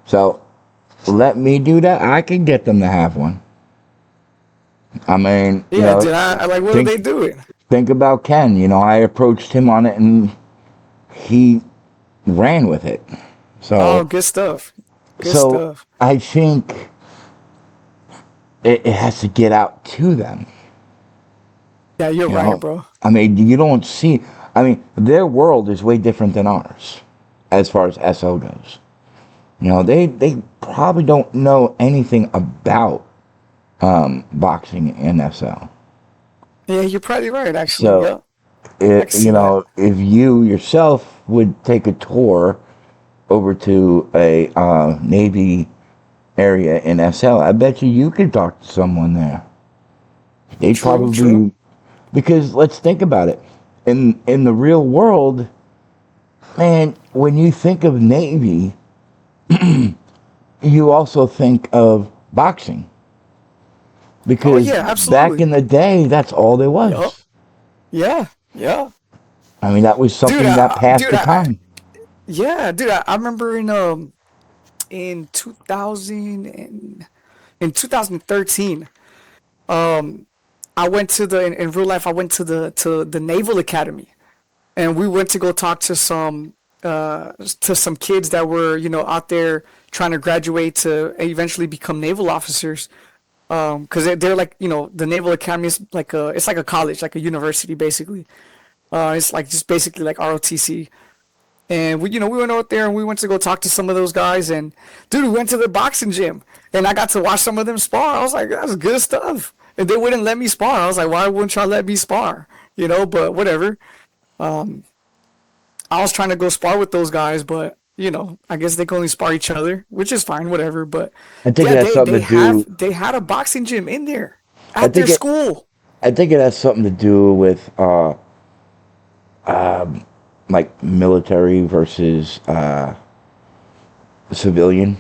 S3: So let me do that. I can get them to have one. I mean,
S2: Yeah, dude, I like what are
S3: think,
S2: they doing?
S3: think about Ken. I approached him on it and he ran with it.
S2: Oh,
S3: So,
S2: good stuff. Good
S3: so
S2: stuff.
S3: I think it has to get out to them.
S2: Yeah, you're
S3: You
S2: right,
S3: know,
S2: bro.
S3: I mean, you don't see. I mean, their world is way different than ours, as far as SO goes. They probably don't know anything about boxing and SL.
S2: Yeah, you're probably right, actually.
S3: So,
S2: Yeah, I can see that.
S3: if you yourself would take a tour over to a Navy area in SL, I bet you could talk to someone there. They'd
S2: True, true.
S3: probably, because let's think about it. In the real world, man, when you think of Navy, you also think of boxing.
S2: Oh
S3: Because
S2: yeah,
S3: back
S2: absolutely.
S3: in the day, that's all there
S2: Yup.
S3: was.
S2: Yeah, yeah.
S3: I mean, that was
S2: Dude,
S3: something that passed
S2: dude,
S3: the time.
S2: yeah, dude, I remember in 2000 and in 2013, I went to in real life I went to the Naval Academy, and we went to go talk to some kids that were out there trying to graduate to eventually become naval officers. Because they're like the Naval Academy is like a college, like a university basically. It's like just basically like ROTC. And we went out there and we went to go talk to some of those guys, and dude, we went to the boxing gym and I got to watch some of them spar. I was like, that's good stuff. And they wouldn't let me spar. I was like, why wouldn't y'all let me spar? But whatever. I was trying to go spar with those guys, but I guess they can only spar each other, which is fine, whatever. But
S3: I think
S2: yeah,
S3: it has something to do.
S2: they had a boxing gym in there
S3: I
S2: at their
S3: think it.
S2: school.
S3: I think it has something to do with like military versus civilian,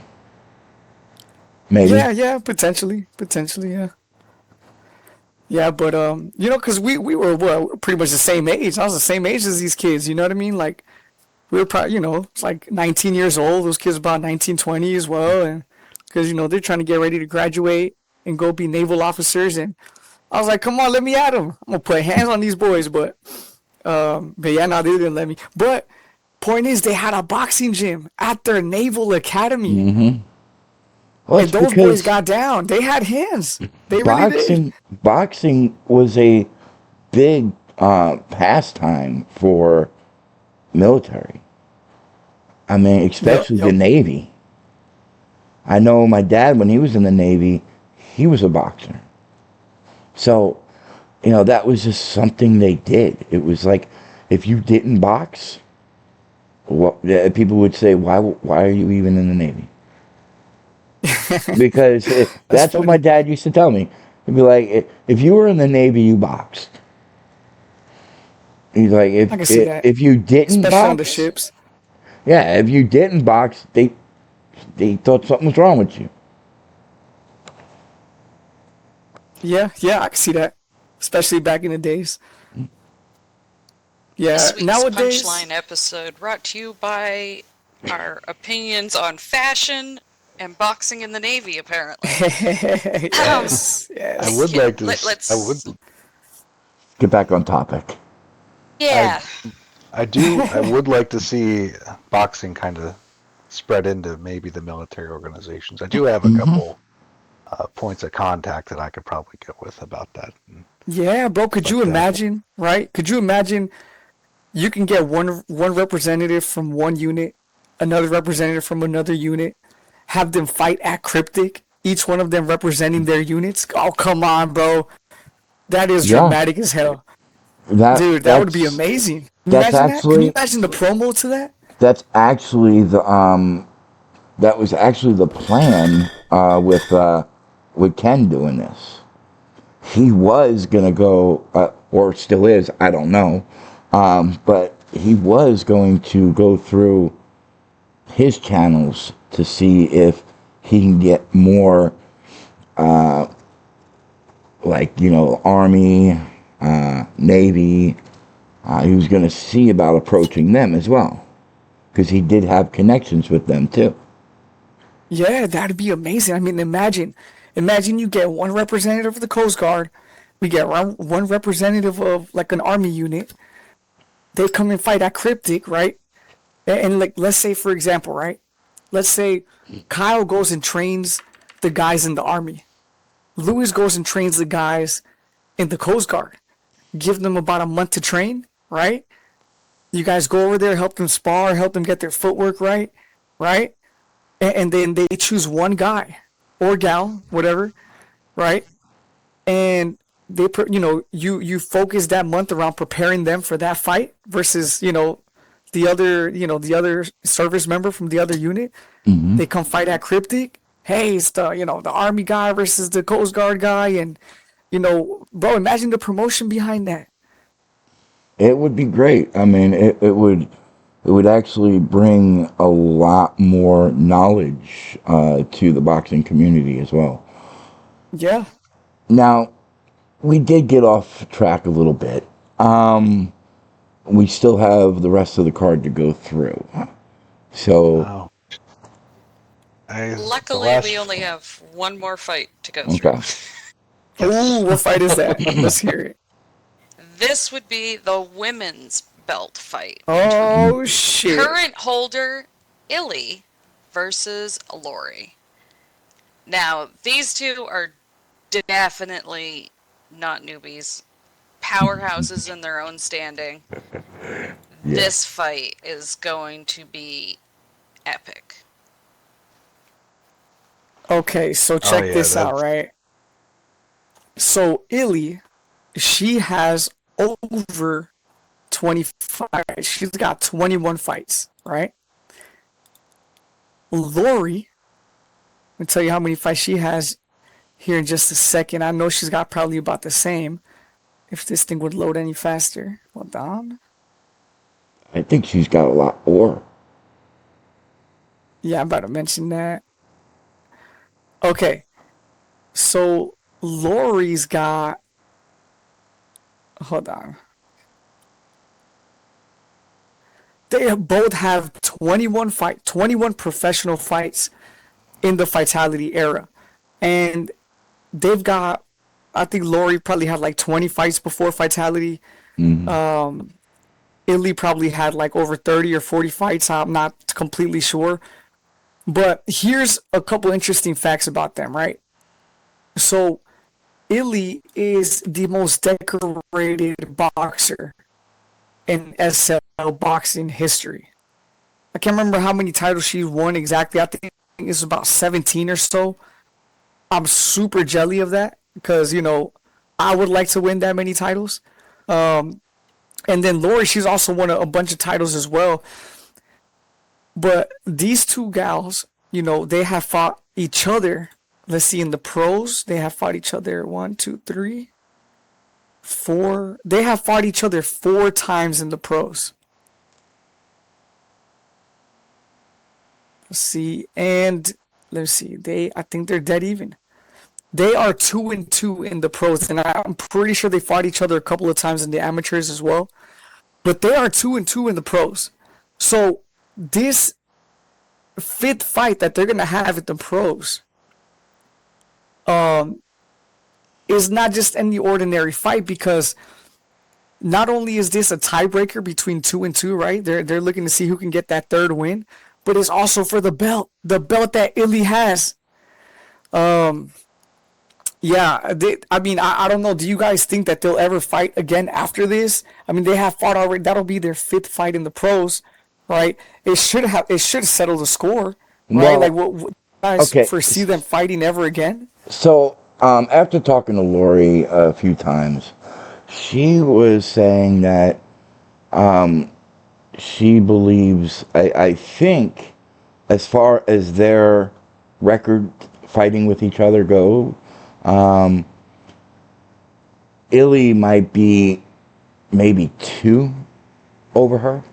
S3: maybe.
S2: Yeah, yeah, potentially, yeah. Yeah, but because we were pretty much the same age. I was the same age as these kids. You know what I mean? Like we were probably it's like 19 years old. Those kids about 19, 20 as well, and because they're trying to get ready to graduate and go be naval officers. And I was like, come on, let me at them. I'm gonna put hands on these boys, but yeah, no, they didn't let me. But point is, they had a boxing gym at their naval academy,
S3: Well,
S2: and
S3: it's
S2: those boys
S3: because
S2: got down. They had hands. They really did.
S3: boxing was a big pastime for military. I mean,
S2: Yep,
S3: especially the
S2: yep.
S3: Navy. I know my dad, when he was in the Navy, he was a boxer. So, that was just something they did. It was like, if you didn't box, people would say, why are you even in the Navy? Because
S2: That's
S3: that's what my
S2: funny.
S3: dad used to tell me. He'd be like, if you were in the Navy, you boxed. He's like,
S2: I can see that,
S3: if you didn't
S2: especially on the
S3: box,
S2: ships.
S3: yeah, if you didn't box, they thought something was wrong with you.
S2: Yeah, yeah, I can see that, especially back in the days. Yeah,
S4: This week's
S2: nowadays,
S4: Punchline episode brought to you by our opinions on fashion and boxing in the Navy, apparently.
S2: yes,
S1: I
S2: yes.
S1: would
S4: Yeah,
S1: like to. I would.
S4: let's.
S3: Get back on topic.
S1: I
S4: Yeah.
S1: I do. I would like to see boxing kind of spread into maybe the military organizations. I do have a
S3: Hmm.
S1: couple points of contact that I could probably get with about that.
S2: Yeah, bro, could you
S1: But
S2: imagine, right? Could you imagine you can get one representative from one unit, another representative from another unit, have them fight at Cryptic, each one of them representing their units? Oh, come on, bro. That is
S3: Yeah,
S2: dramatic as hell.
S3: that
S2: Dude, that would be
S3: that's
S2: amazing.
S3: That's
S2: Imagine that. Can you
S3: actually
S2: imagine the promo to that?
S3: that's actually the that was actually the plan with Ken doing this. He was gonna go, or still is, I don't know, but he was going to go through his channels to see if he can get more, like, Army, Navy. He was going to see about approaching them as well, because he did have connections with them too.
S2: Yeah, that'd be amazing. I mean, imagine you get one representative of the Coast Guard, we get one representative of like an army unit. They come and fight at Cryptic, right? And like, let's say for example, right? Let's say Kyle goes and trains the guys in the army. Lewis goes and trains the guys in the Coast Guard. Give them about a month to train, right? You guys go over there, help them spar, help them get their footwork right, right? And then they choose one guy or gal, whatever, right? And they, you focus that month around preparing them for that fight versus, the other service member from the other unit. They come fight at Cryptic. Hey, it's the army guy versus the Coast Guard guy, and bro, imagine the promotion behind that.
S3: It would be great. I mean, it would actually bring a lot more knowledge to the boxing community as well.
S2: Yeah.
S3: Now, we did get off track a little bit. We still have the rest of the card to go through. So,
S1: Wow. The
S4: Luckily,
S1: last-
S4: we only have one more fight to go
S3: okay.
S4: through.
S2: Ooh, what fight is that? Let's hear it.
S4: This would be the women's belt fight.
S2: Oh shit.
S4: Current holder Illy versus Lori. Now, these two are definitely not newbies. Powerhouses in their own standing. This fight is going to be epic.
S2: Okay, so check
S1: yeah,
S2: this out,
S1: that's-
S2: right? So Illy, she has over 20 fights. She's got 21 fights, right? Lori, I'll tell you how many fights she has here in just a second. I know she's got probably about the same. If this thing would load any faster. Hold on.
S3: I think she's got a lot more.
S2: Yeah, I'm about to mention that. Okay. So Lori's got, hold on. They both have 21 professional fights in the Vitality era. And they've got, I think Lori probably had like 20 fights before Vitality. Illy probably had like over 30 or 40 fights. I'm not completely sure. But here's a couple interesting facts about them, right? So Illy is the most decorated boxer in SL boxing history. I can't remember how many titles she won exactly. I think it's about 17 or so. I'm super jelly of that because, I would like to win that many titles. And then Lori, she's also won a bunch of titles as well. But these two gals, they have fought each other. Let's see, in the pros, they have fought each other 1, 2, 3, 4. They have fought each other 4 times in the pros. Let's see, and let's see, I think they're dead even. They are 2-2 in the pros, and I'm pretty sure they fought each other a couple of times in the amateurs as well. But they are 2-2 in the pros. So this 5th fight that they're gonna have at the pros, is not just any ordinary fight, because not only is this a tiebreaker between 2-2, right? They're looking to see who can get that 3rd win, but it's also for the belt that Illy has. Yeah, I don't know. Do you guys think that they'll ever fight again after this? I mean, they have fought already. That'll be their 5th fight in the pros, right? It should settle the score, right?
S3: Well,
S2: like, what you guys
S3: okay.
S2: foresee them fighting ever again?
S3: So, after talking to Lori a few times, she was saying that she believes, I think, as far as their record fighting with each other go, Illy might be maybe 2 over her.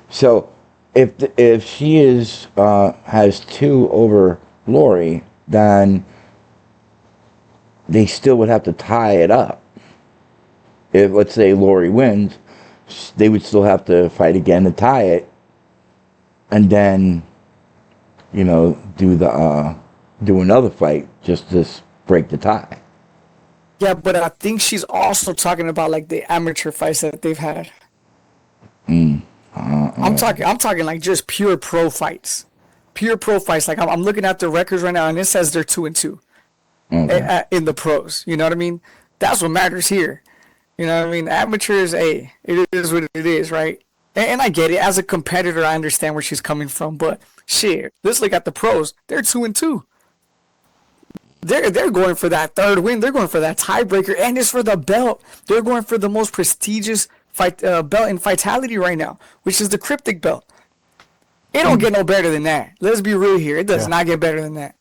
S3: So if she is has 2 over Lori, then they still would have to tie it up. If, let's say, Lori wins, they would still have to fight again to tie it, and then, do another fight just to break the tie.
S2: Yeah, but I think she's also talking about like the amateur fights that they've had. I'm talking like just pure pro fights, Like I'm looking at the records right now, and it says they're 2-2
S3: Okay.
S2: in the pros. You know what I mean? That's what matters here. You know what I mean? Amateurs, it is what it is, right? And I get it. As a competitor, I understand where she's coming from. But shit, let's look at the pros. They're 2-2. They're going for that third win. They're going for that tiebreaker, and it's for the belt. They're going for the most prestigious fight belt in Vitality right now, which is the Cryptic belt. It don't get no better than that. Let's be real here. It does not get better than that.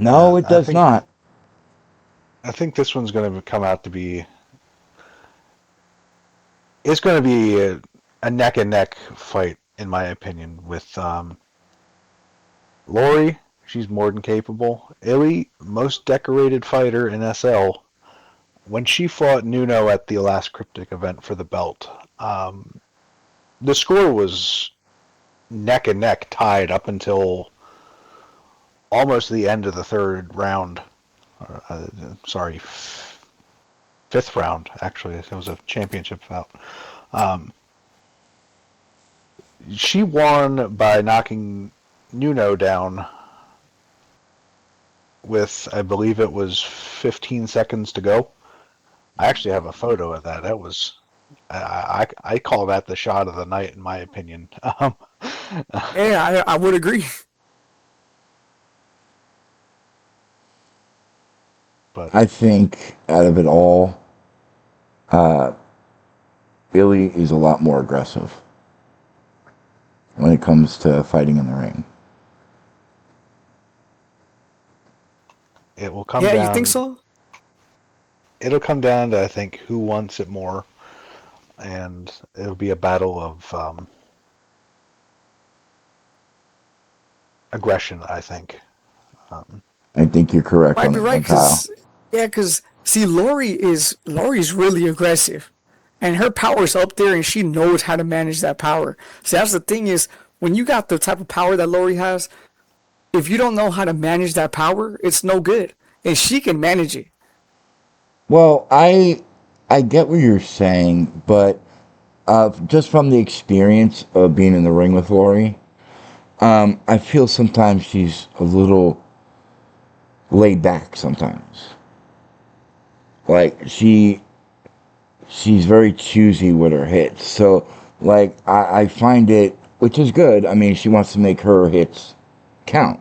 S3: No, it
S1: I
S3: does
S1: think
S3: not.
S1: I think this one's going to come out to be. It's going to be a neck and neck fight, in my opinion, with Lori. She's more than capable. Illy, most decorated fighter in SL. When she fought Nuno at the last Cryptic event for the belt, the score was neck and neck, tied up until almost the end of the third round. Sorry, fifth round, actually. It was a championship bout. She won by knocking Nuno down with, I believe it was 15 seconds to go. I actually have a photo of that. That was, I call that the shot of the night, in my opinion.
S2: Yeah, I would agree.
S1: But
S3: I think out of it all, Illy is a lot more aggressive when it comes to fighting in the ring.
S1: it will come
S2: Yeah, you
S1: down.
S2: think so?
S1: It'll come down to, I think, who wants it more, and it'll be a battle of aggression, I think.
S3: I think you're correct
S2: Might
S3: on
S2: be
S3: that one,
S2: right,
S3: Kyle.
S2: cause see, Lori's really aggressive, and her power's up there, and she knows how to manage that power. See, that's the thing is, when you got the type of power that Lori has, if you don't know how to manage that power, it's no good, and she can manage it.
S3: Well, I get what you're saying, but just from the experience of being in the ring with Lori, I feel sometimes she's a little laid back sometimes. Like she's very choosy with her hits. So like I find it, which is good. I mean, she wants to make her hits count.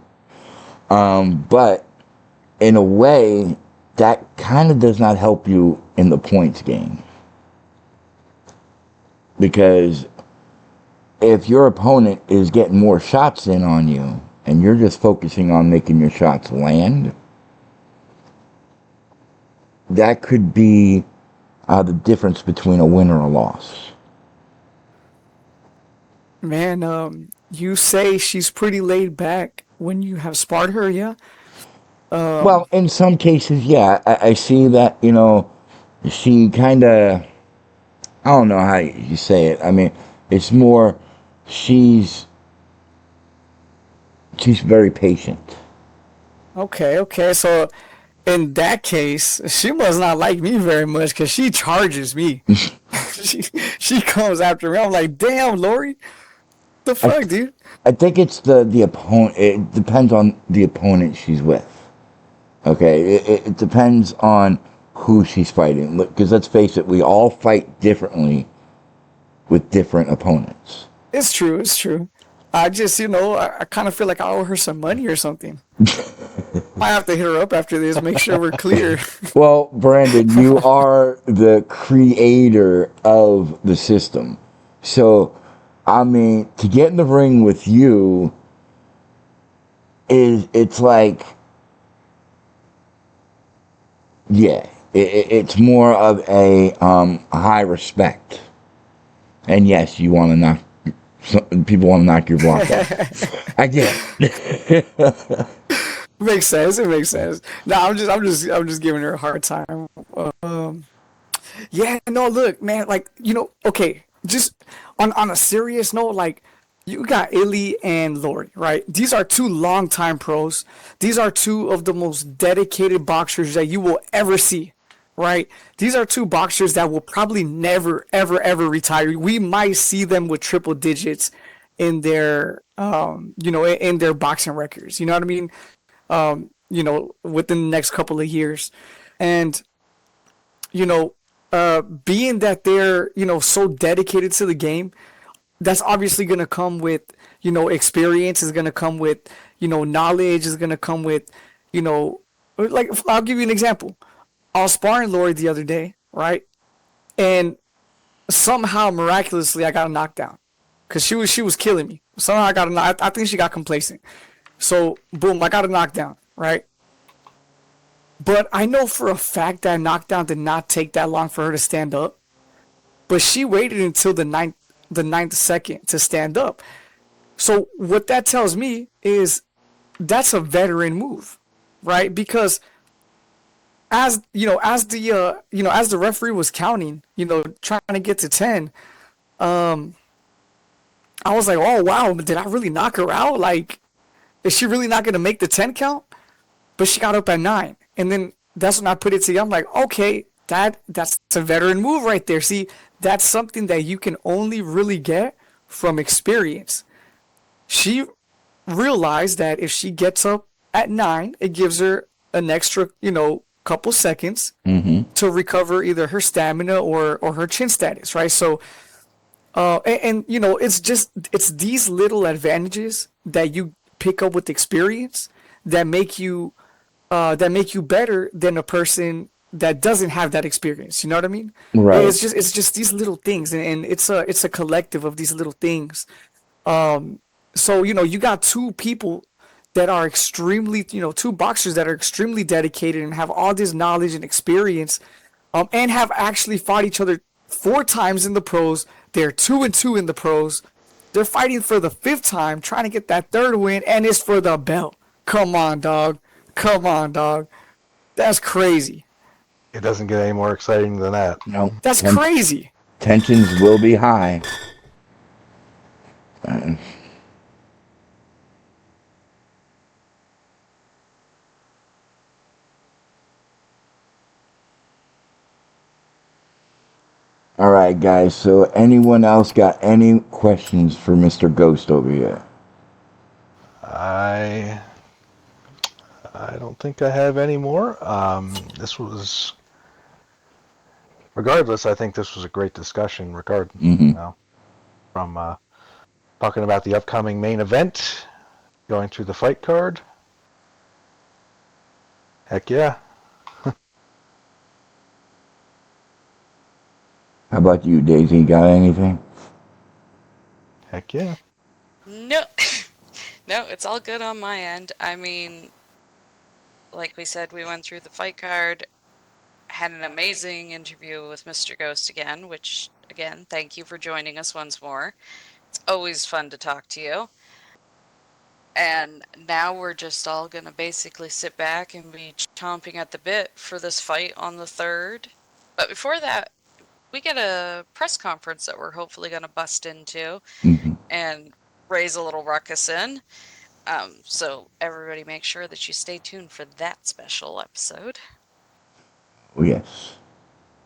S3: But in a way, that kind of does not help you in the points game. Because if your opponent is getting more shots in on you and you're just focusing on making your shots land, that could be the difference between a win or a loss.
S2: Man, you say she's pretty laid back when you have sparred her, yeah?
S3: Well, in some cases, yeah, I see that, she kind of, I don't know how you say it. I mean, it's more, she's very patient.
S2: Okay. So in that case, she must not like me very much because she charges me. she she comes after me. I'm like, damn, Lori, the
S3: I,
S2: fuck, dude.
S3: I think it's the opponent. It depends on the opponent she's with. Okay, it depends on who she's fighting. Because let's face it, we all fight differently with different opponents.
S2: It's true. It's true. I just, I kind of feel like I owe her some money or something. Might have to hit her up after this, make sure we're clear.
S3: Well, Brandon, you are the creator of the system. So, I mean, to get in the ring with you it's like, yeah, it's more of a high respect. And yes, you want to knock, people want to knock your block off. I get it.
S2: Makes sense. It makes sense. No, I'm just giving her a hard time. Um, yeah, no, look, man, like, okay, just on a serious note, like, you got Illy and Lori, right? These are two longtime pros. These are two of the most dedicated boxers that you will ever see, right? These are two boxers that will probably never, ever, ever retire. We might see them with triple digits in their, in their boxing records. You know what I mean? Within the next couple of years. And, being that they're, so dedicated to the game, that's obviously going to come with, experience is going to come with, knowledge is going to come with, like, I'll give you an example. I was sparring Lori the other day, right? And somehow, miraculously, I got a knockdown because she was killing me. Somehow I got I think she got complacent. So, boom, I got a knockdown, right? But I know for a fact that knockdown did not take that long for her to stand up. But she waited until the ninth second to stand up. So what that tells me is that's a veteran move, right? Because as the referee was counting, trying to get to 10, I was like, oh wow, did I really knock her out? Like, is she really not gonna make the 10 count? But she got up at 9. And then that's when I put it together. I'm like, okay, that's a veteran move right there. See, that's something that you can only really get from experience. She realized that if she gets up at 9, it gives her an extra, couple seconds to recover either her stamina or her chin status, right? So, it's these little advantages that you pick up with experience that make you better than a person that doesn't have that experience. You know what I mean?
S3: Right.
S2: It's just these little things, and it's a collective of these little things. So you got two people that are extremely, two boxers that are extremely dedicated and have all this knowledge and experience, and have actually fought each other 4 times in the pros. They're 2-2 in the pros. They're fighting for the 5th time, trying to get that 3rd win, and it's for the belt. Come on, dog. Come on, dog. That's crazy.
S1: It doesn't get any more exciting than that.
S3: No.
S2: That's crazy.
S3: Tensions will be high. All right, guys. So, anyone else got any questions for Mr. Ghost over here?
S1: I don't think I have any more. Regardless, I think this was a great discussion. From talking about the upcoming main event, going through the fight card. Heck yeah.
S3: How about you, Daisy? Got anything?
S1: Heck yeah.
S4: No, no, it's all good on my end. I mean, like we said, we went through the fight card, had an amazing interview with Mr. Ghost again, which, again, thank you for joining us once more. It's always fun to talk to you. And now we're just all going to basically sit back and be chomping at the bit for this fight on the 3rd. But before that, we get a press conference that we're hopefully going to bust into and raise a little ruckus in. So everybody make sure that you stay tuned for that special episode.
S3: Oh, yes.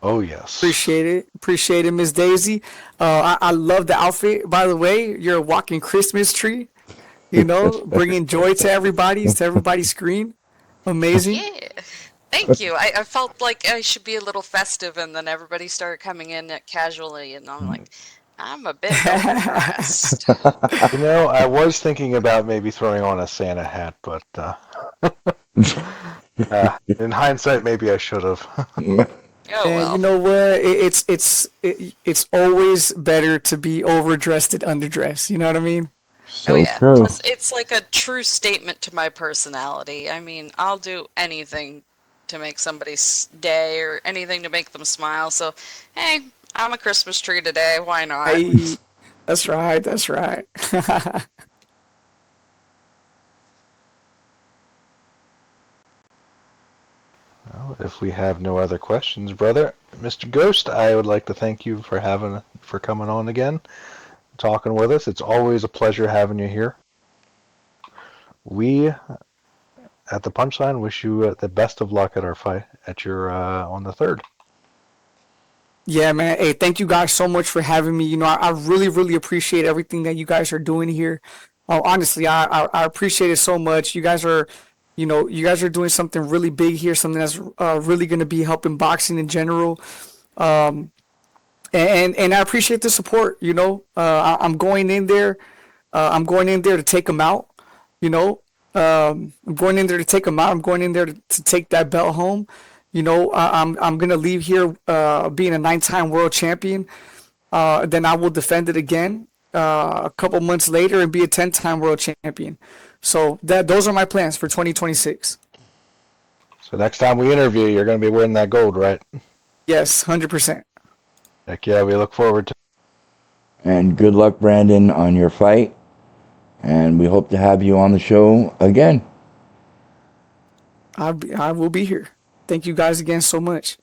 S1: Oh, yes.
S2: Appreciate it, Miss Daisy. I love the outfit. By the way, you're a walking Christmas tree. Bringing joy to everybody's screen. Amazing.
S4: Yeah. Thank you. I felt like I should be a little festive, and then everybody started coming in casually, and I'm like, I'm a bit overdrassed.
S1: I was thinking about maybe throwing on a Santa hat, but In hindsight, maybe I should have.
S4: Oh
S2: And you
S4: well.
S2: know what? It's always better to be overdressed than underdressed. You know what I mean?
S4: Oh
S3: So
S4: yeah.
S3: true.
S4: Plus, it's like a true statement to my personality. I mean, I'll do anything to make somebody's day or anything to make them smile. So, hey, I'm a Christmas tree today. Why not?
S2: That's right. That's right.
S1: Well, if we have no other questions, brother, Mr. Ghost, I would like to thank you for coming on again, talking with us. It's always a pleasure having you here. We at the Punchline wish you the best of luck at our fight at your on the 3rd.
S2: Yeah, man. Hey, thank you guys so much for having me. You know, I really, really appreciate everything that you guys are doing here. Honestly, I appreciate it so much. You guys are, you guys are doing something really big here, something that's really going to be helping boxing in general. Um, and I appreciate the support. I'm going in there. I'm going in there to take them out. You know, I'm going in there to take them out. I'm going in there to take that belt home. I'm gonna leave here being a 9-time world champion. Then I will defend it again a couple months later and be a 10-time world champion. So those are my plans for 2026.
S1: So next time we interview, you're going to be wearing that gold, right?
S2: Yes, 100%.
S1: Heck yeah, we look forward to.
S3: And good luck, Brandon, on your fight. And we hope to have you on the show again.
S2: I will be here. Thank you guys again so much.